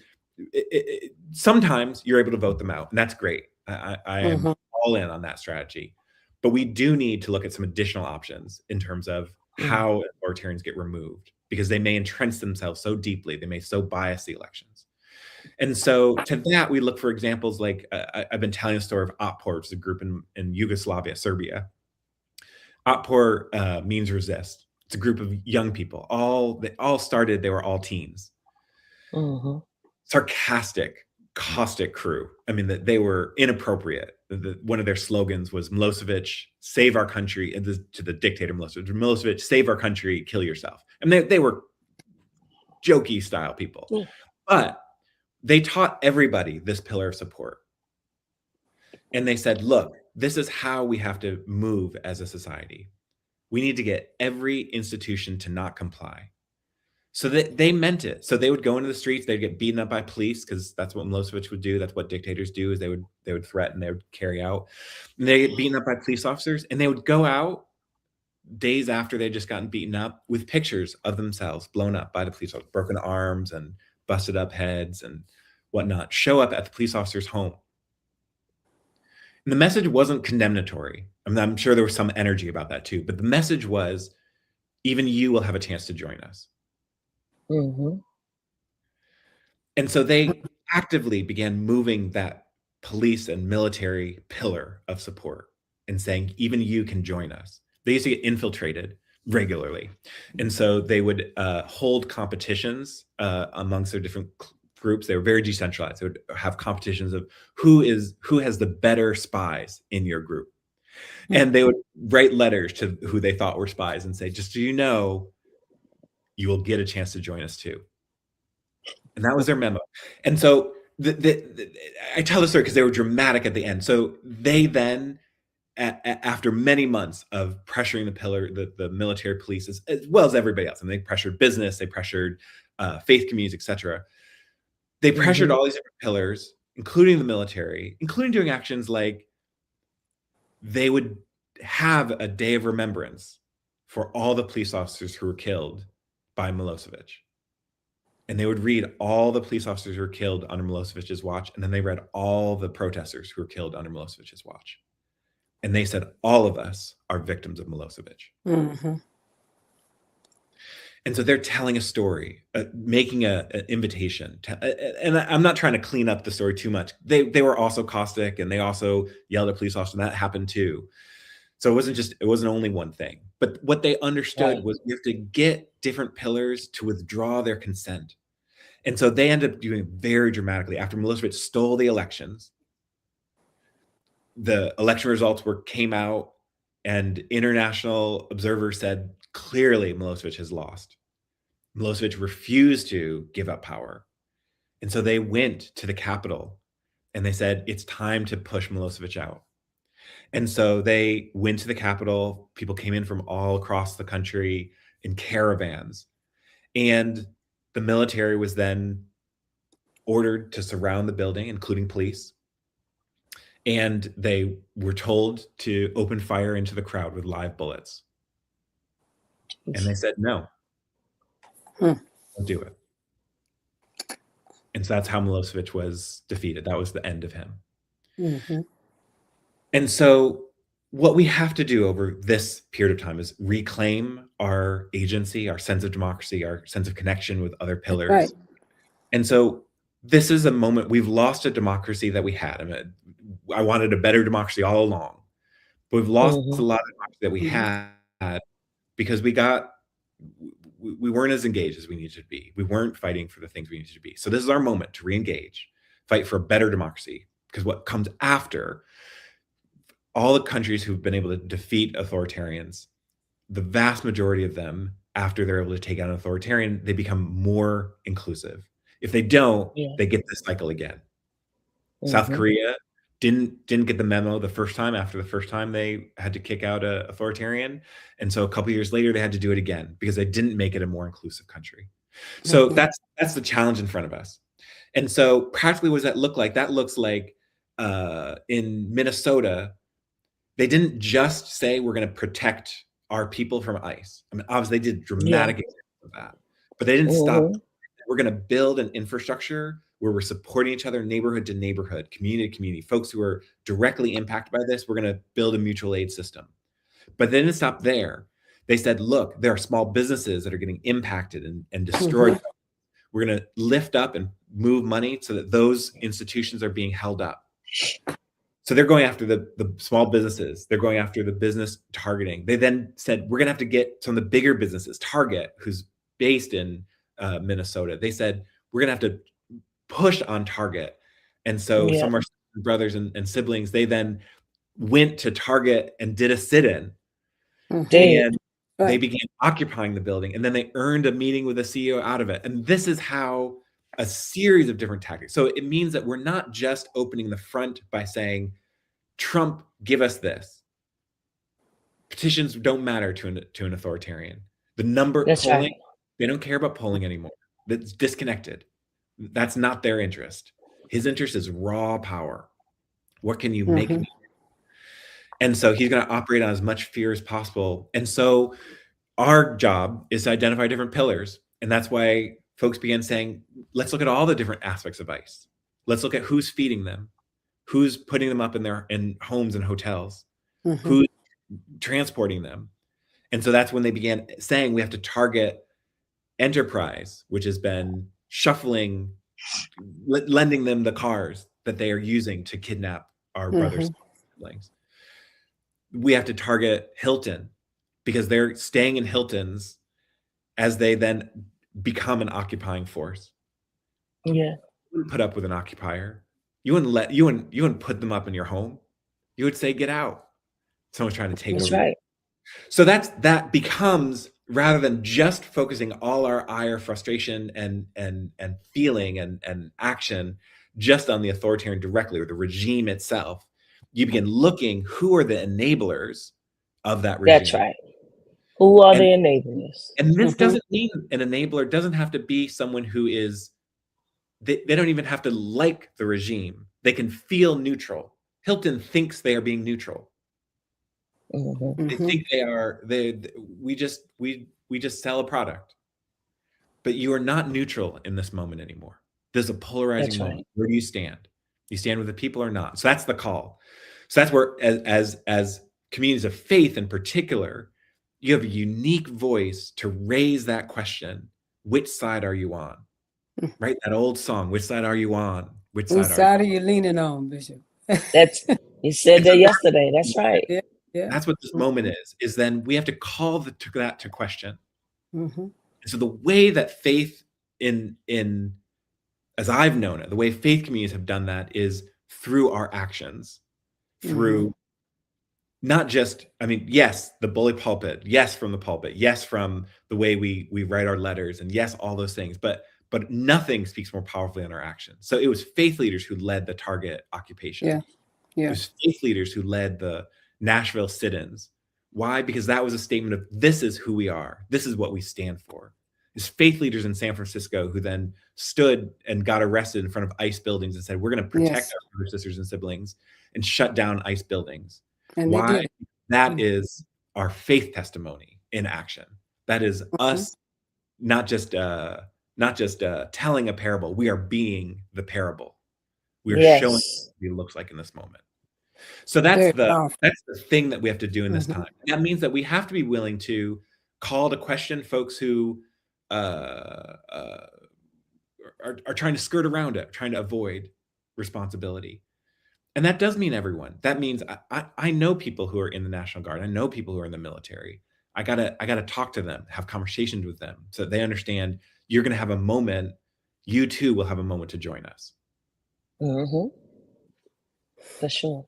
sometimes you're able to vote them out, and that's great. I am all in on that strategy. But we do need to look at some additional options in terms of how authoritarians get removed, because they may entrench themselves so deeply, they may so bias the elections. And so to that, we look for examples like, I've been telling the story of Otpor, which is a group in Yugoslavia, Serbia. Otpor means resist. It's a group of young people. They were all teens. Sarcastic, caustic crew. I mean, they were inappropriate. One of their slogans was Milosevic, save our country, and to the dictator Milosevic, save our country, kill yourself. And they were jokey style people. But they taught everybody this pillar of support. And they said, look, this is how we have to move as a society. We need to get every institution to not comply. So they meant it. So they would go into the streets, they'd get beaten up by police, because that's what Milosevic would do. That's what dictators do, is they would threaten, they would carry out. And they get beaten up by police officers, and they would go out days after they'd just gotten beaten up with pictures of themselves blown up by the police officers, broken arms and busted up heads and whatnot, show up at the police officer's home. And the message wasn't condemnatory. I mean, I'm sure there was some energy about that too, but the message was, even you will have a chance to join us. And so they actively began moving that police and military pillar of support and saying, even you can join us. They used to get infiltrated regularly. And so they would hold competitions amongst their different groups. They were very decentralized. They would have competitions of who has the better spies in your group. And they would write letters to who they thought were spies and say, just so you know, you will get a chance to join us too. And that was their memo. And so I tell the story because they were dramatic at the end. So they then, after many months of pressuring the pillar, the military police, as well as everybody else, and they pressured business, they pressured faith communities, etc. They pressured all these different pillars, including the military, including doing actions like they would have a day of remembrance for all the police officers who were killed by Milosevic. And they would read all the police officers who were killed under Milosevic's watch, and then they read all the protesters who were killed under Milosevic's watch. And they said, all of us are victims of Milosevic. And so they're telling a story, making an invitation. And I'm not trying to clean up the story too much. They were also caustic, and they also yelled at police officers, and that happened too. So it wasn't only one thing. But what they understood was we have to get different pillars to withdraw their consent. And so they ended up doing it very dramatically. After Milosevic stole the elections, the election results came out, and international observers said, clearly Milosevic has lost. Milosevic refused to give up power. And so they went to the capital and they said, it's time to push Milosevic out. And so they went to the capital. People came in from all across the country in caravans. And the military was then ordered to surround the building, including police. And they were told to open fire into the crowd with live bullets. And they said, no, don't do it. And so that's how Milosevic was defeated. That was the end of him. And so what we have to do over this period of time is reclaim our agency, our sense of democracy, our sense of connection with other pillars. And so this is a moment, we've lost a democracy that we had. I mean, I wanted a better democracy all along. But we've lost a lot of democracy that we had because we weren't as engaged as we needed to be. We weren't fighting for the things we needed to be. So this is our moment to re-engage, fight for a better democracy, because what comes after, all the countries who've been able to defeat authoritarians, the vast majority of them, after they're able to take out an authoritarian, they become more inclusive. If they don't, they get this cycle again. South Korea didn't get the memo the first time. After the first time, they had to kick out an authoritarian. And so a couple of years later, they had to do it again because they didn't make it a more inclusive country. So that's the challenge in front of us. And so practically, what does that look like? That looks like in Minnesota, they didn't just say, we're going to protect our people from ICE. I mean, obviously, they did dramatic examples of that, but they didn't stop. We're going to build an infrastructure where we're supporting each other, neighborhood to neighborhood, community to community. Folks who are directly impacted by this, we're going to build a mutual aid system. But they didn't stop there. They said, look, there are small businesses that are getting impacted and destroyed. We're going to lift up and move money so that those institutions are being held up. So they're going after the small businesses. They're going after the business targeting. They then said, we're going to have to get some of the bigger businesses. Target, who's based in Minnesota, they said, we're going to have to push on Target. And so some of our brothers and siblings, they then went to Target and did a sit-in. And they began occupying the building. And then they earned a meeting with the CEO out of it. And this is how a series of different tactics. So it means that we're not just opening the front by saying, Trump, give us this. Petitions don't matter to an authoritarian. The number polling, they don't care about polling anymore. That's disconnected. That's not their interest. His interest is raw power. What can you make me? And so he's going to operate on as much fear as possible. And so our job is to identify different pillars. And that's why folks began saying, let's look at all the different aspects of ICE. Let's look at who's feeding them, who's putting them up in homes and hotels, who's transporting them. And so that's when they began saying we have to target enterprise, which has been shuffling, lending them the cars that they are using to kidnap our brothers and siblings. We have to target Hilton because they're staying in Hiltons as they then become an occupying force.
Yeah.
You wouldn't put up with an occupier. You wouldn't put them up in your home. You would say, get out. Someone's trying to take
That's
over.
right.
So that becomes, rather than just focusing all our ire, frustration, and feeling and action just on the authoritarian directly or the regime itself, you begin looking who are the enablers of that regime.
That's right. Who are the enablers?
And this doesn't mean an enabler doesn't have to be someone who is, they don't even have to like the regime. They can feel neutral. Hilton thinks they are being neutral. They think they are, we just sell a product. But you are not neutral in this moment anymore. There's a polarizing moment. Right. Where do you stand? You stand with the people or not? So that's the call. So that's where, as communities of faith in particular, you have a unique voice to raise that question. Which side are you on? Right? That old song, which side are you on? Which
side are you leaning on, Bishop?
You said that yesterday. That's right.
Yeah.
That's what this moment is then we have to call that to question. And so the way that faith in as I've known it, the way faith communities have done that is through our actions, through not just, yes, the bully pulpit, yes, from the pulpit, yes, from the way we write our letters, and yes, all those things, but nothing speaks more powerfully on our actions. So it was faith leaders who led the Target occupation. It was faith leaders who led the Nashville sit-ins. Why? Because that was a statement of this is who we are. This is what we stand for. It's faith leaders in San Francisco who then stood and got arrested in front of ICE buildings and said, we're going to protect our brothers, sisters, and siblings, and shut down ICE buildings. And why? That is our faith testimony in action. That is us not just telling a parable. We are being the parable. We are showing what it looks like in this moment. So that's the thing that we have to do in this time. And that means that we have to be willing to call to question folks who are trying to skirt around it, trying to avoid responsibility. And that does mean everyone. That means I know people who are in the National Guard. I know people who are in the military. I gotta talk to them, have conversations with them so that they understand you're going to have a moment. You too will have a moment to join us.
For sure.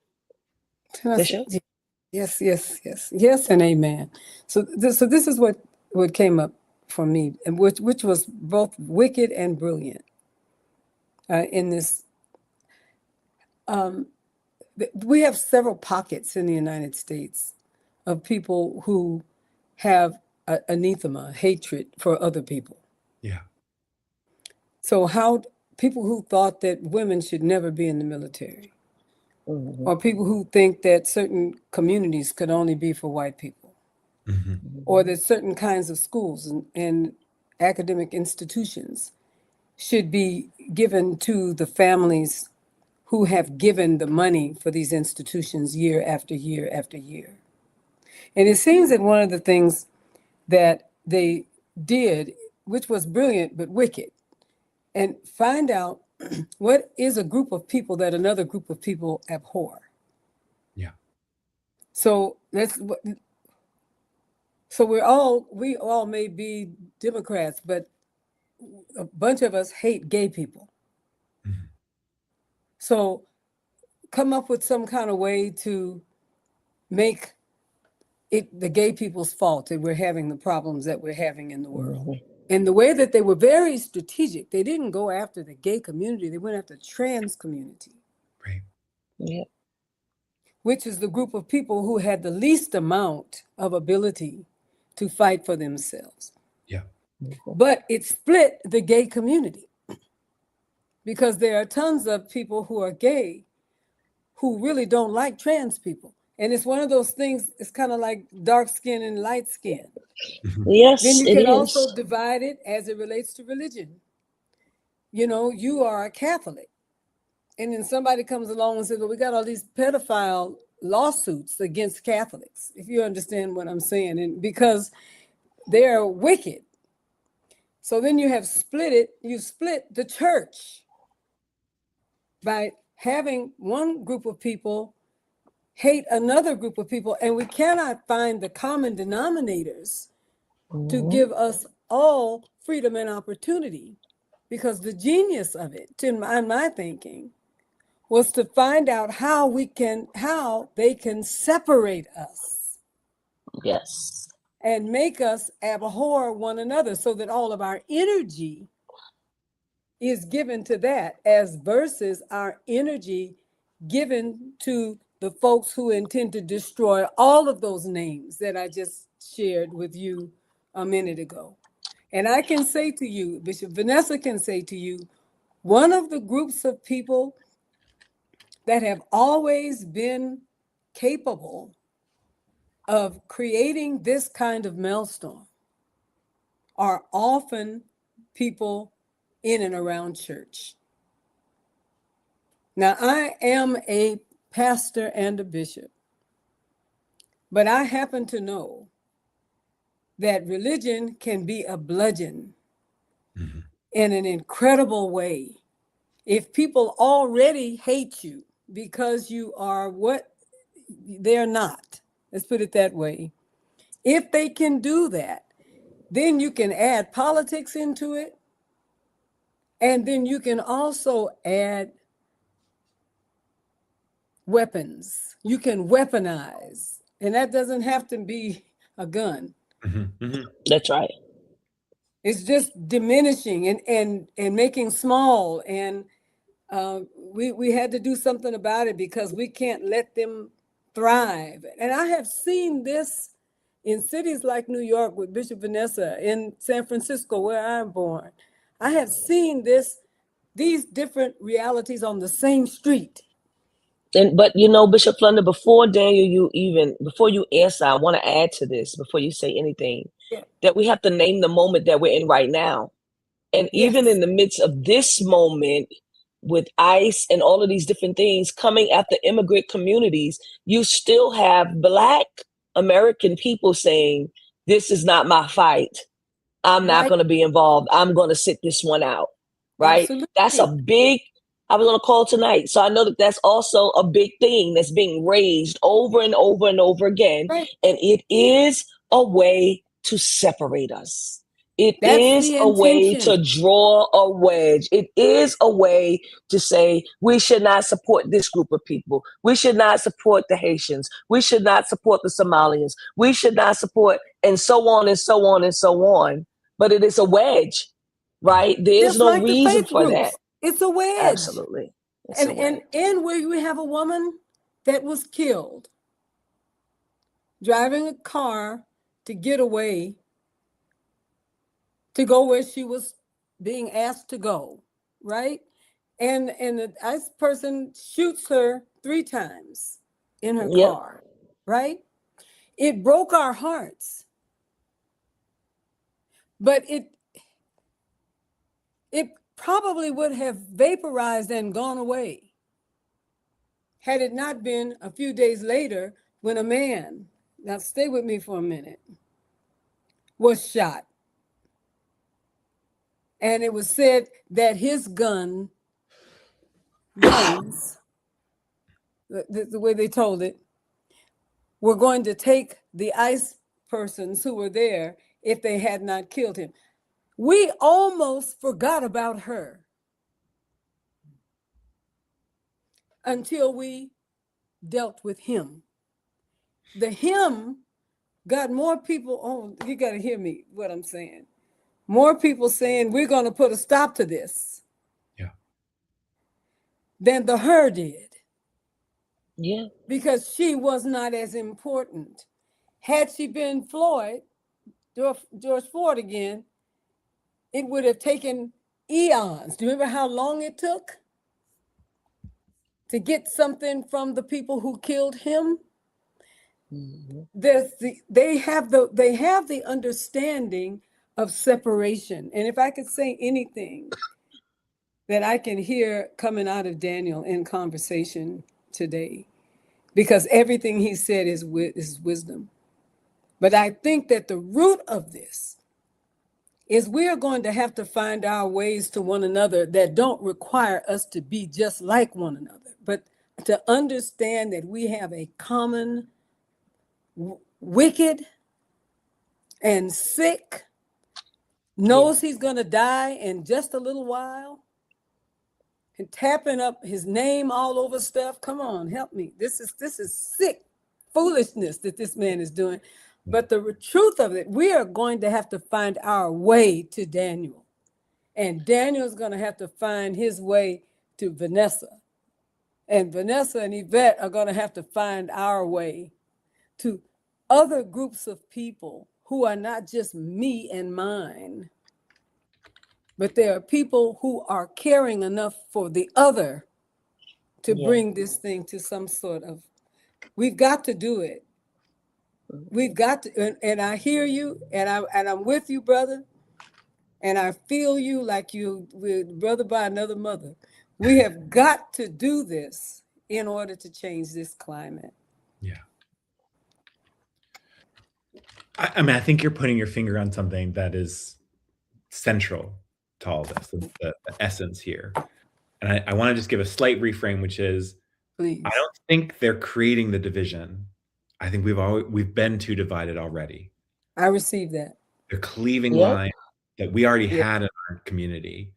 Yes, and amen. So this is what came up for me, and which was both wicked and brilliant in this. We have several pockets in the United States of people who have anathema, hatred for other people.
Yeah.
So how people who thought that women should never be in the military, or people who think that certain communities could only be for white people, or that certain kinds of schools and academic institutions should be given to the families who have given the money for these institutions year after year after year. And it seems that one of the things that they did, which was brilliant but wicked, and find out what is a group of people that another group of people abhor.
Yeah.
So we all may be Democrats, but a bunch of us hate gay people. So come up with some kind of way to make it the gay people's fault that we're having the problems that we're having in the world. And the way that they were very strategic, they didn't go after the gay community, they went after the trans community.
Right.
Yeah.
Which is the group of people who had the least amount of ability to fight for themselves.
Yeah.
But it split the gay community because there are tons of people who are gay who really don't like trans people. And it's one of those things, it's kind of like dark skin and light skin.
Yes,
Then you
it
can
is.
also divide it as it relates to religion. You know, you are a Catholic. And then somebody comes along and says, well, we got all these pedophile lawsuits against Catholics, if you understand what I'm saying, and because they're wicked. So then you split the church by having one group of people hate another group of people, and we cannot find the common denominators to give us all freedom and opportunity, because the genius of it, in my thinking, was to find out how they can separate us.
Yes.
And make us abhor one another, so that all of our energy is given to that, as versus our energy given to the folks who intend to destroy all of those names that I just shared with you a minute ago. And I can say to you, Bishop Vanessa can say to you, one of the groups of people that have always been capable of creating this kind of maelstrom are often people in and around church. Now, I am a pastor and a bishop, but I happen to know that religion can be a bludgeon in an incredible way. If people already hate you because you are what they're not, let's put it that way. If they can do that, then you can add politics into it. And then you can also add weapons. You can weaponize. And that doesn't have to be a gun.
That's right.
It's just diminishing and making small. And we had to do something about it, because we can't let them thrive. And I have seen this in cities like New York with Bishop Vanessa, in San Francisco, where I'm born. I have seen these different realities on the same street.
But Bishop Flunder, before you answer, I want to add to this before you say anything, that we have to name the moment that we're in right now. And even in the midst of this moment, with ICE and all of these different things coming at the immigrant communities, you still have Black American people saying, this is not my fight. I'm not going to be involved. I'm going to sit this one out. Right?
Absolutely.
That's a big, I was on a call tonight. So I know that that's also a big thing that's being raised over and over and over again.
Right.
And it is a way to separate us. It
That's
is
the
a way
intention.
to draw a wedge. It is a way to say, we should not support this group of people. We should not support the Haitians. We should not support the Somalians. We should not support, and so on and so on and so on. But it is a wedge, right? There is
Just
no
like the
reason
faith
for
groups.
that.
It's a wedge.
Absolutely. It's a wedge.
And where we have a woman that was killed driving a car to get away, to go where she was being asked to go, right? And the ICE person shoots her 3 times in her car, right? It broke our hearts. But it probably would have vaporized and gone away had it not been a few days later when a man, now stay with me for a minute, was shot. And it was said that his guns, the way they told it, were going to take the ICE persons who were there if they had not killed him. We almost forgot about her until we dealt with him. The him got more people on. You got to hear me, what I'm saying. More people saying, we're going to put a stop to this.
Yeah.
Than the her did.
Yeah.
Because she was not as important. Had she been Floyd, George Floyd again, it would have taken eons. Do you remember how long it took to get something from the people who killed him? they have the understanding of separation. And if I could say anything that I can hear coming out of Daniel in conversation today, because everything he said is wisdom. But I think that the root of this is we are going to have to find our ways to one another that don't require us to be just like one another, but to understand that we have a common wicked and sick, knows he's going to die in just a little while, and tapping up his name all over stuff. Come on, help me. This is sick foolishness that this man is doing. But the truth of it, we are going to have to find our way to Daniel. And Daniel's going to have to find his way to Vanessa. And Vanessa and Yvette are going to have to find our way to other groups of people who are not just me and mine, but there are people who are caring enough for the other to bring this thing to some sort of, we've got to do it. We've got to, and I hear you, and I'm with you, brother. And I feel you like you, brother by another mother. We have got to do this in order to change this climate.
Yeah. I mean, I think you're putting your finger on something that is central to all this, the essence here. And I want to just give a slight reframe, which is, please. I don't think they're creating the division. I think we've been too divided already.
I received that.
They're cleaving lines that we already had in our community,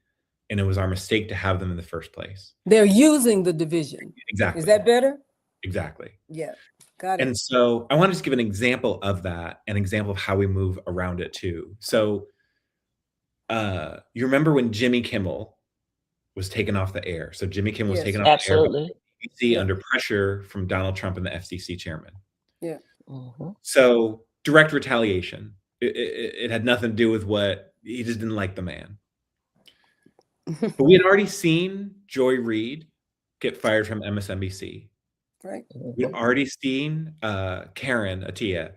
and it was our mistake to have them in the first place.
They're using the division.
Exactly.
Is that better?
Exactly.
Yeah. Got it.
And so I want to just give an example of that, an example of how we move around it too. So you remember when Jimmy Kimmel was taken off the air? So Jimmy Kimmel was taken off the air by the FCC under pressure from Donald Trump and the FCC chairman.
Yeah.
So direct retaliation. It had nothing to do with he just didn't like the man. But we had already seen Joy Reid get fired from MSNBC.
Right.
We'd already seen Karen Attiah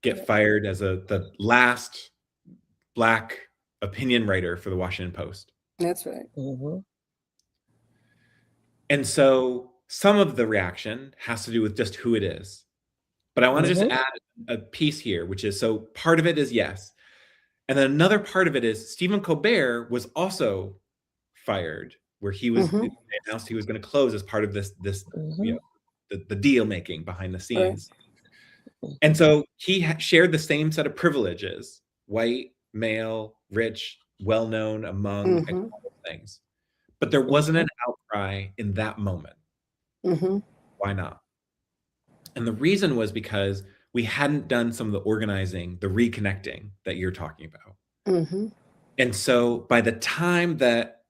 get fired as the last Black opinion writer for the Washington Post.
That's right.
And so some of the reaction has to do with just who it is. But I want to just add a piece here, which is, so part of it is yes. And then another part of it is Stephen Colbert was also fired, where he was announced he was going to close as part of this you know, the deal making behind the scenes. Right. And so he shared the same set of privileges, white, male, rich, well-known among things. But there wasn't an outcry in that moment. Why not? And the reason was because we hadn't done some of the organizing, the reconnecting that you're talking about. And so by the time that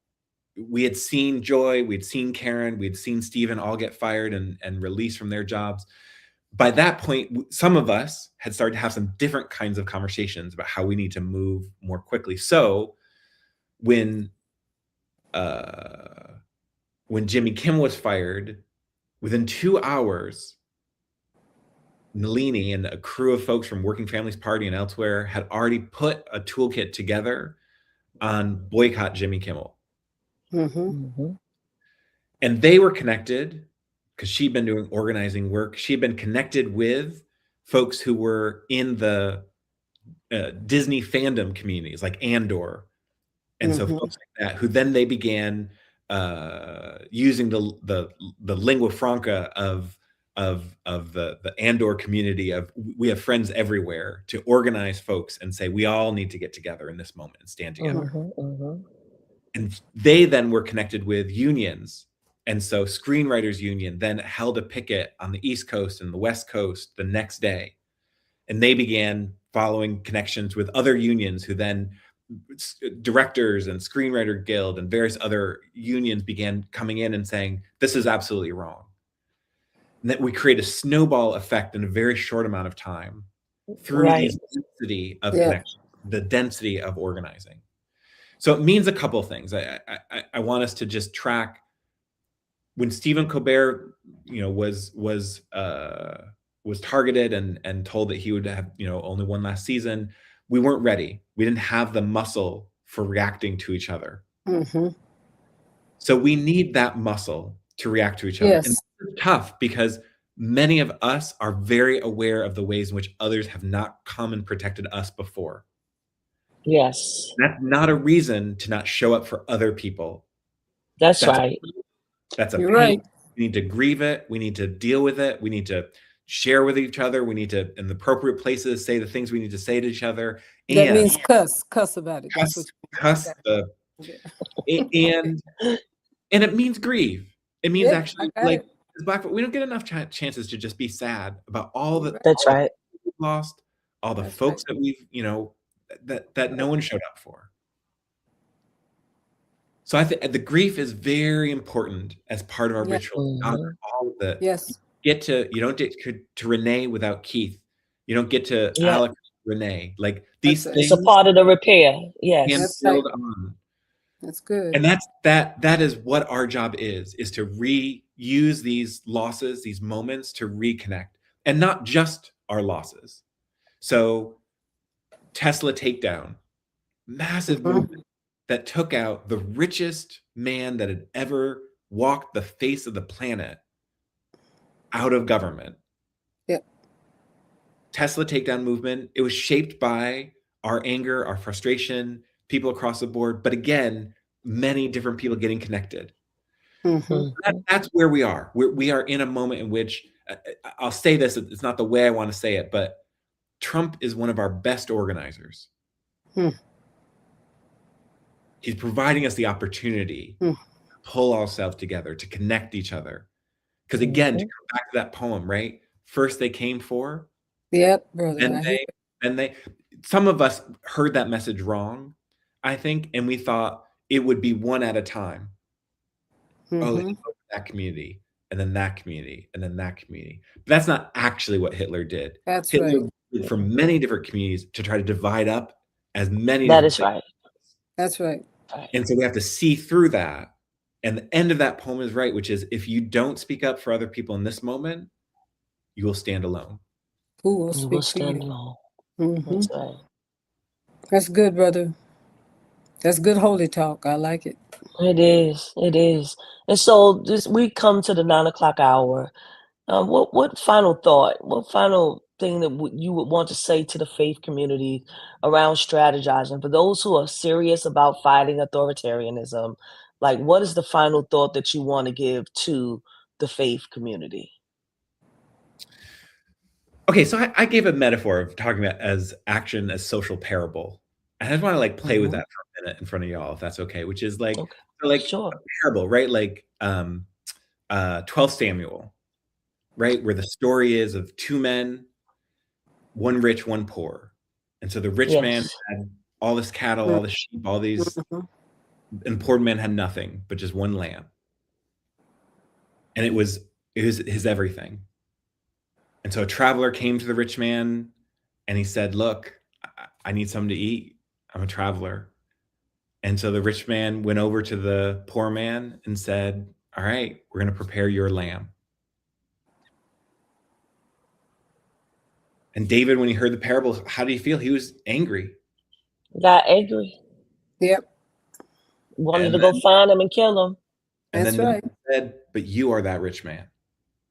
we had seen Joy, we'd seen Karen, we'd seen Stephen all get fired and released from their jobs, by that point, some of us had started to have some different kinds of conversations about how we need to move more quickly. So when Jimmy Kimmel was fired, within 2 hours, Nalini and a crew of folks from Working Families Party and elsewhere had already put a toolkit together on boycott Jimmy Kimmel. And they were connected because she'd been doing organizing work. She'd been connected with folks who were in the Disney fandom communities like Andor. And so folks like that, who then they began using the lingua franca of the Andor community of we have friends everywhere to organize folks and say, we all need to get together in this moment and stand together. And they then were connected with unions. And so Screenwriters Union then held a picket on the East Coast and the West Coast the next day. And they began following connections with other unions who then directors and Screenwriter Guild and various other unions began coming in and saying, this is absolutely wrong. And that we create a snowball effect in a very short amount of time through the density of connection, the density of organizing. So it means a couple of things. I want us to just track when Stephen Colbert, was was targeted and told that he would have, only one last season, we weren't ready. We didn't have the muscle for reacting to each other. So we need that muscle to react to each other.
Yes.
And it's tough because many of us are very aware of the ways in which others have not come and protected us before.
Yes.
That's not a reason to not show up for other people.
That's right.
That's a
You're
pain.
right.
We need to grieve it. We need to deal with it. We need to share with each other. We need to, in the appropriate places, say the things we need to say to each other.
That means cuss about it.
Cuss and it means grieve. It means actually, like, as Black folk, we don't get enough chances to just be sad about all the
That's right.
we've lost, all the folks that we've, that no one showed up for. So I think the grief is very important as part of our ritual. Honor all of the you don't get to Renee without Keith. You don't get to Alex Renee. Like these things.
It's a part of the repair. Yes.
Build on.
That's good.
And that is what our job is to reuse these losses, these moments to reconnect, and not just our losses. So Tesla takedown, massive movement that took out the richest man that had ever walked the face of the planet out of government.
Yep.
Tesla takedown movement, it was shaped by our anger, our frustration, people across the board, but again, many different people getting connected. That's where we are. We are in a moment in which, I'll say this, it's not the way I want to say it, but Trump is one of our best organizers. He's providing us the opportunity to pull ourselves together, to connect each other. Because again, to come back to that poem, right? First they came for.
Yep, brother.
And they some of us heard that message wrong, I think, and we thought it would be one at a time. Oh, that community, and then that community, and then that community. But that's not actually what Hitler did. Hitler did for many different communities to try to divide up as many.
That is right.
That's right.
And so we have to see through that. And the end of that poem is right, which is if you don't speak up for other people in this moment, you will stand alone.
Who will speak
stand alone? That's right.
That's good, brother. That's good holy talk. I like it.
It is. It is. And so we come to the 9:00 hour. What final thought? What final thing that you would want to say to the faith community around strategizing for those who are serious about fighting authoritarianism? Like, what is the final thought that you want to give to the faith community?
Okay, so I gave a metaphor of talking about as action as social parable. I just want to play with that for a minute in front of y'all, if that's okay, which is a parable, right? Like 12 Samuel, right? Where the story is of two men, one rich, one poor. And so the rich man had all this cattle, all this sheep, all these, and the poor man had nothing but just one lamb. And it was his everything. And so a traveler came to the rich man and he said, look, I need something to eat. I'm a traveler. And so the rich man went over to the poor man and said, all right, we're going to prepare your lamb. And David, when he heard the parable, how did he feel? He was angry.
Got angry.
Yep.
Wanted to go find him and kill him.
And then right. Said, but you are that rich man.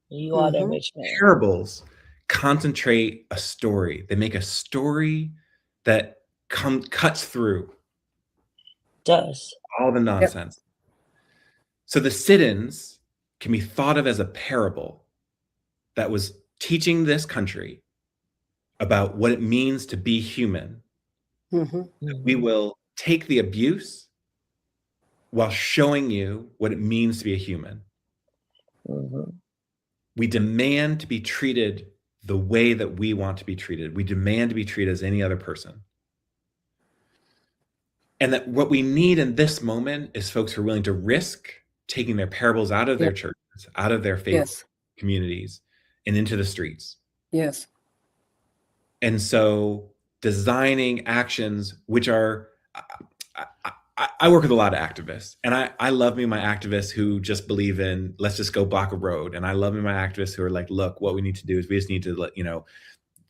You are that rich man.
Parables concentrate a story. They make a story that cuts through.
Does.
All the nonsense. Yep. So the sit-ins can be thought of as a parable that was teaching this country about what it means to be human. We will take the abuse while showing you what it means to be a human. We demand to be treated the way that we want to be treated. We demand to be treated as any other person. And that what we need in this moment is folks who are willing to risk taking their parables out of their churches, out of their faith communities, and into the streets.
Yes.
And so designing actions which are, I work with a lot of activists, and I love me my activists who just believe in, let's just go block a road. And I love me my activists who are like, look, what we need to do is we just need to let,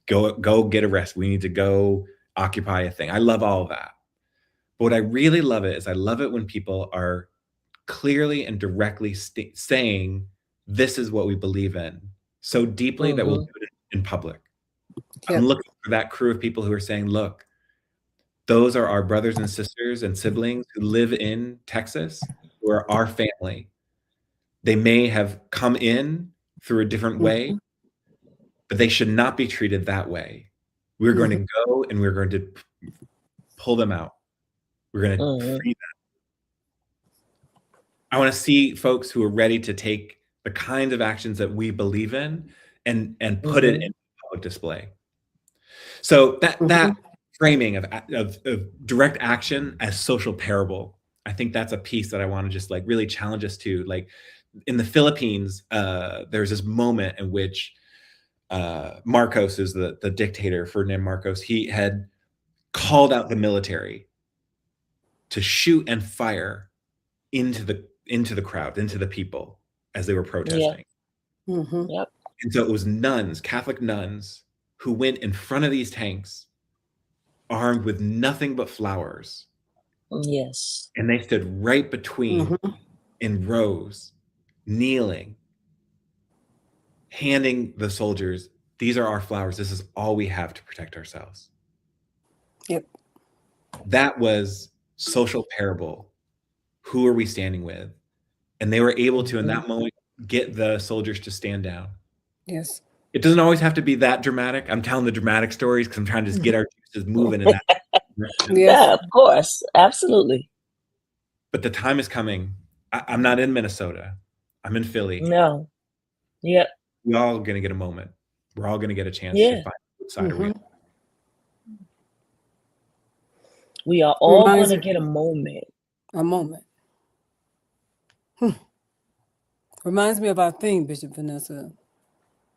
go get arrested. We need to go occupy a thing. I love all of that. But what I really love is I love it when people are clearly and directly saying, this is what we believe in so deeply that we'll do it in public. Yep. I'm looking for that crew of people who are saying, look, those are our brothers and sisters and siblings who live in Texas, who are our family. They may have come in through a different way, but they should not be treated that way. We're going to go and we're going to pull them out. We're going to free them. I want to see folks who are ready to take the kinds of actions that we believe in and put it in public display. So that framing of direct action as social parable, I think that's a piece that I want to just like really challenge us to. Like in the Philippines, there's this moment in which Marcos is the dictator, Ferdinand Marcos. He had called out the military to shoot and fire into the crowd, into the people as they were protesting.
Yep.
And so it was nuns, Catholic nuns, who went in front of these tanks armed with nothing but flowers.
Yes.
And they stood right between in rows, kneeling, handing the soldiers, these are our flowers. This is all we have to protect ourselves.
Yep.
That was social parable. Who are we standing with? And they were able to, in that moment, get the soldiers to stand down.
Yes.
It doesn't always have to be that dramatic. I'm telling the dramatic stories because I'm trying to just get our juices moving in that direction.
Yeah, of course. Absolutely.
But the time is coming. I'm not in Minnesota. I'm in Philly.
No. Yep.
We're all going to get a moment. We're all going to get a chance to find which side are we on.
We are all going to get a moment.
A moment. Reminds me of our theme, Bishop Vanessa.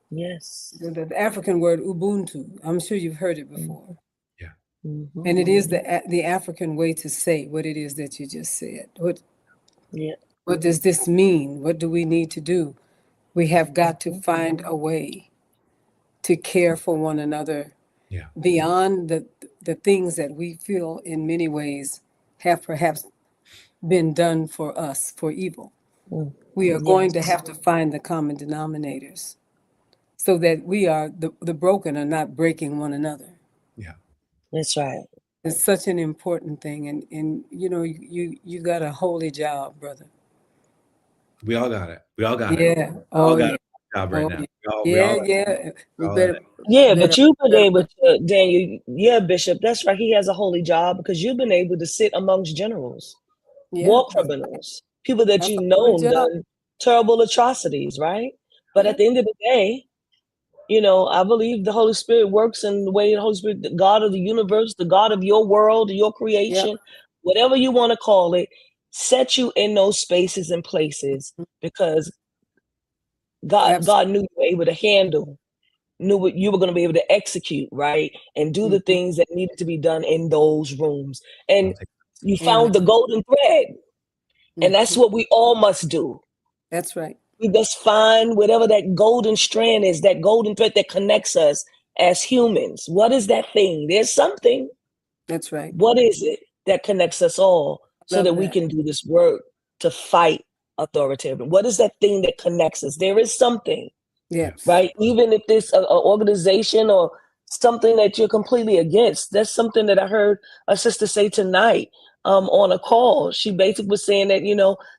Yes.
The African word Ubuntu. I'm sure you've heard it before.
Yeah.
And it is the African way to say what it is that you just said. What does this mean? What do we need to do? We have got to find a way to care for one another beyond the things that we feel in many ways have perhaps been done for us for evil. We are going to have to find the common denominators so that we are the broken are not breaking one another.
Yeah.
That's right.
It's such an important thing. And you got a holy job, brother.
We all got it. We all got it.
Yeah.
Oh, yeah. Job right now.
But you've been able to, Daniel, Bishop, that's right. He has a holy job because you've been able to sit amongst generals, war criminals, people that you know done terrible atrocities, right? But at the end of the day, I believe the Holy Spirit works in the way the Holy Spirit, the God of the universe, the God of your world, your creation, whatever you want to call it, set you in those spaces and places because God knew you were able to handle, knew what you were going to be able to execute, right? And do the things that needed to be done in those rooms. And you found the golden thread. And that's what we all must do.
That's right.
We just find whatever that golden strand is, that golden thread that connects us as humans. What is that thing? There's something.
That's right.
What is it that connects us all so that we can do this work to fight authoritarianism? What is that thing that connects us? There is something.
Yes.
Right? Even if this an organization or something that you're completely against, that's something that I heard a sister say tonight on a call. She basically was saying that,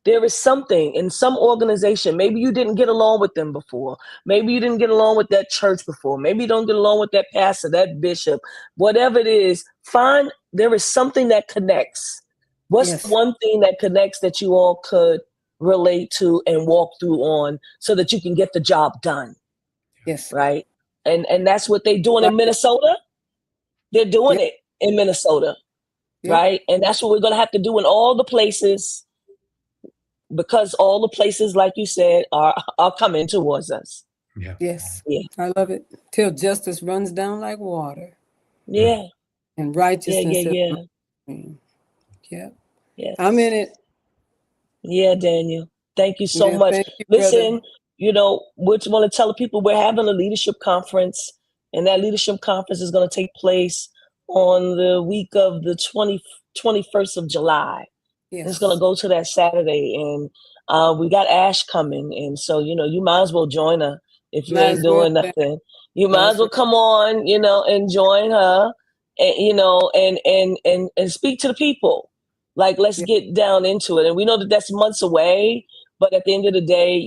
there is something in some organization. Maybe you didn't get along with them before. Maybe you didn't get along with that church before. Maybe you don't get along with that pastor, that bishop, whatever it is. Find there is something that connects. What's the one thing that connects that you all could relate to and walk through on so that you can get the job done?
Yes.
Right. And that's what they're doing in Minnesota. They're doing it in Minnesota. Right. And that's what we're going to have to do in all the places, because all the places, like you said, are coming towards us.
Yeah.
Yes. Yeah. I love it. Till justice runs down like water.
Yeah.
And righteousness.
Yeah.
Yeah.
Yes.
I'm in it.
Yeah, Daniel. Thank you so
Yeah,
much.
thank you,
Listen,
brother.
we just want to tell the people we're having a leadership conference, and that leadership conference is going to take place on the week of the 21st of July.
Yes.
It's going to go to that Saturday, and we got Ash coming, and so you might as well join her if you ain't doing nothing. You might as well come on, and join her, and speak to the people. Like, let's get down into it. And we know that that's months away, but at the end of the day,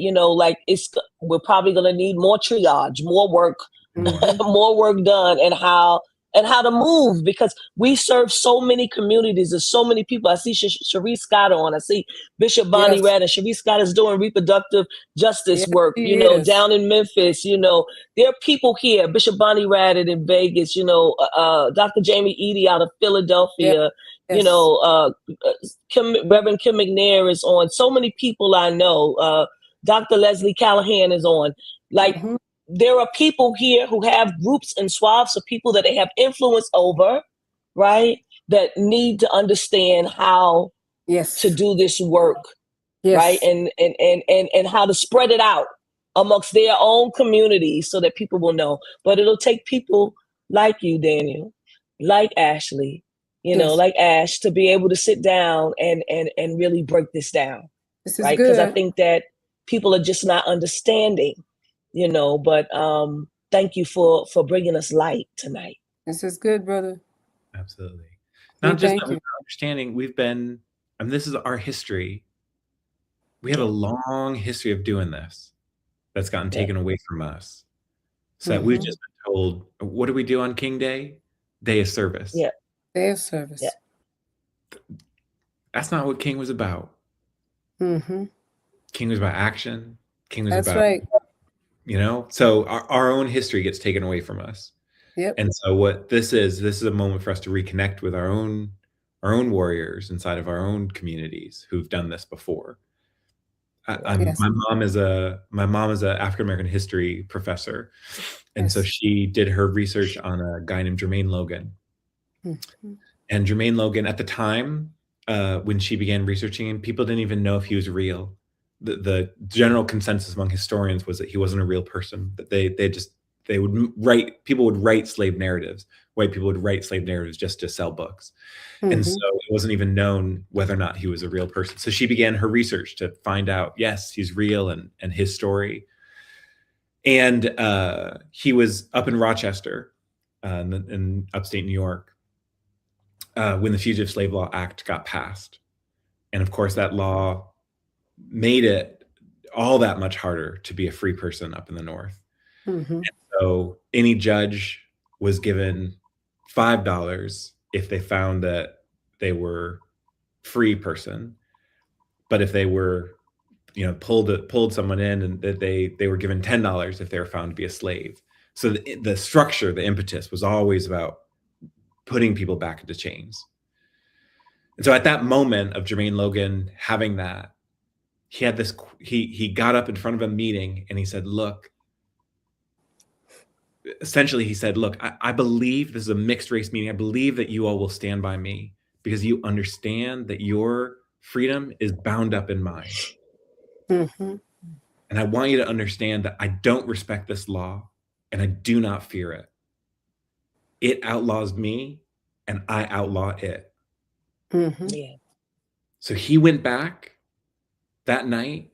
we're probably going to need more triage, more work, more work done, and how to move, because we serve so many communities. There's so many people. I see Cherie Scott on. I see Bishop Bonnie Rad, and Cherie Scott is doing reproductive justice work, down in Memphis. There are people here. Bishop Bonnie Rad in Vegas, Dr. Jamie Eady out of Philadelphia, Reverend Kim McNair is on. So many people I know. Dr. Leslie Callahan is on. There are people here who have groups and swaths of people that they have influence over, right? That need to understand how to do this work, right? And how to spread it out amongst their own communities so that people will know. But it'll take people like you, Daniel, like Ashley, like Ash, to be able to sit down and really break this down, right? Because I think that people are just not understanding. But thank you for bringing us light tonight.
This is good, brother.
Absolutely. Not just that we're understanding, this is our history. We have a long history of doing this that's gotten taken away from us. So that we've just been told, what do we do on King Day? Day of service.
Yeah. Day of service.
Yeah. That's not what King was about. King was about action. King was about...
right.
So our own history gets taken away from us.
Yep.
And so what this is a moment for us to reconnect with our own warriors inside of our own communities who've done this before. My mom is a African-American history professor. And so she did her research on a guy named Jermaine Logan. And Jermaine Logan, at the time, when she began researching him, people didn't even know if he was real. The general consensus among historians was that he wasn't a real person, that people would write slave narratives. White people would write slave narratives just to sell books. And so it wasn't even known whether or not he was a real person. So she began her research to find out, yes, he's real and his story. And he was up in Rochester in upstate New York when the Fugitive Slave Law Act got passed. And of course, that law made it all that much harder to be a free person up in the North. And so any judge was given $5 if they found that they were free person. But if they were, pulled someone in, and that they were given $10 if they were found to be a slave. So the structure, the impetus was always about putting people back into chains. And so at that moment of Jermaine Logan having that, he had this, he got up in front of a meeting and he said, look, essentially he said, look, I believe this is a mixed race meeting. I believe that you all will stand by me because you understand that your freedom is bound up in mine. And I want you to understand that I don't respect this law and I do not fear it. It outlaws me and I outlaw it. So he went back that night,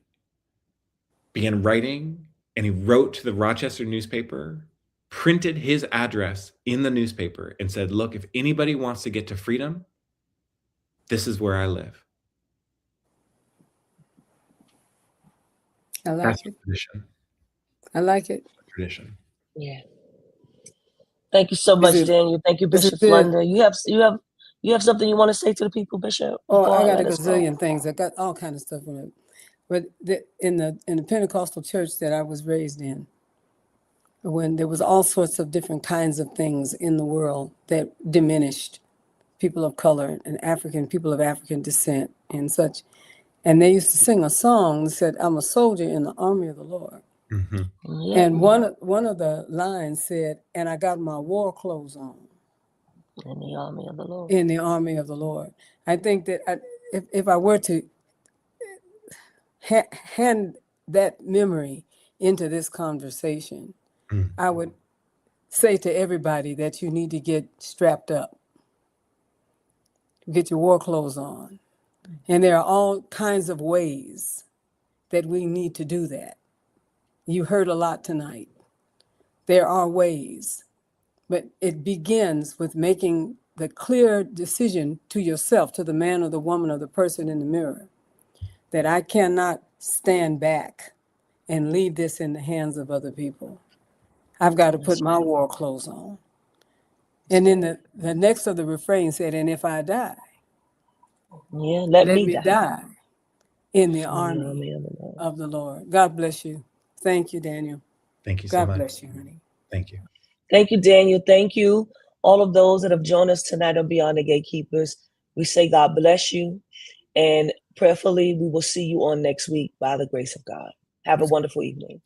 began writing, and he wrote to the Rochester newspaper, printed his address in the newspaper, and said, look, if anybody wants to get to freedom, this is where I live.
I like it.
Tradition.
I like it.
Tradition.
Yeah. Thank you so much, Daniel. Thank you, Bishop Flunder. You have something you want to say to the people, Bishop?
Oh, I got a gazillion things. I got all kinds of stuff on it. But in the Pentecostal church that I was raised in, when there was all sorts of different kinds of things in the world that diminished people of color and people of African descent and such. And they used to sing a song that said, I'm a soldier in the army of the Lord. And one of the lines said, and I got my war clothes on.
In the army of the Lord.
In the army of the Lord. I think that if I were to hand that memory into this conversation, I would say to everybody that you need to get strapped up, get your war clothes on. And there are all kinds of ways that we need to do that. You heard a lot tonight. There are ways, but it begins with making the clear decision to yourself, to the man or the woman or the person in the mirror, that I cannot stand back and leave this in the hands of other people. I've got to put my war clothes on. And then the next of the refrain said, and if I die, let me die in the army of the Lord. God bless you. Thank you, Daniel.
Thank you so much.
God bless you, honey.
Thank you.
Thank you, Daniel. Thank you, all of those that have joined us tonight on Beyond the Gatekeepers. We say God bless you. And prayerfully, we will see you on next week by the grace of God. Have a wonderful evening.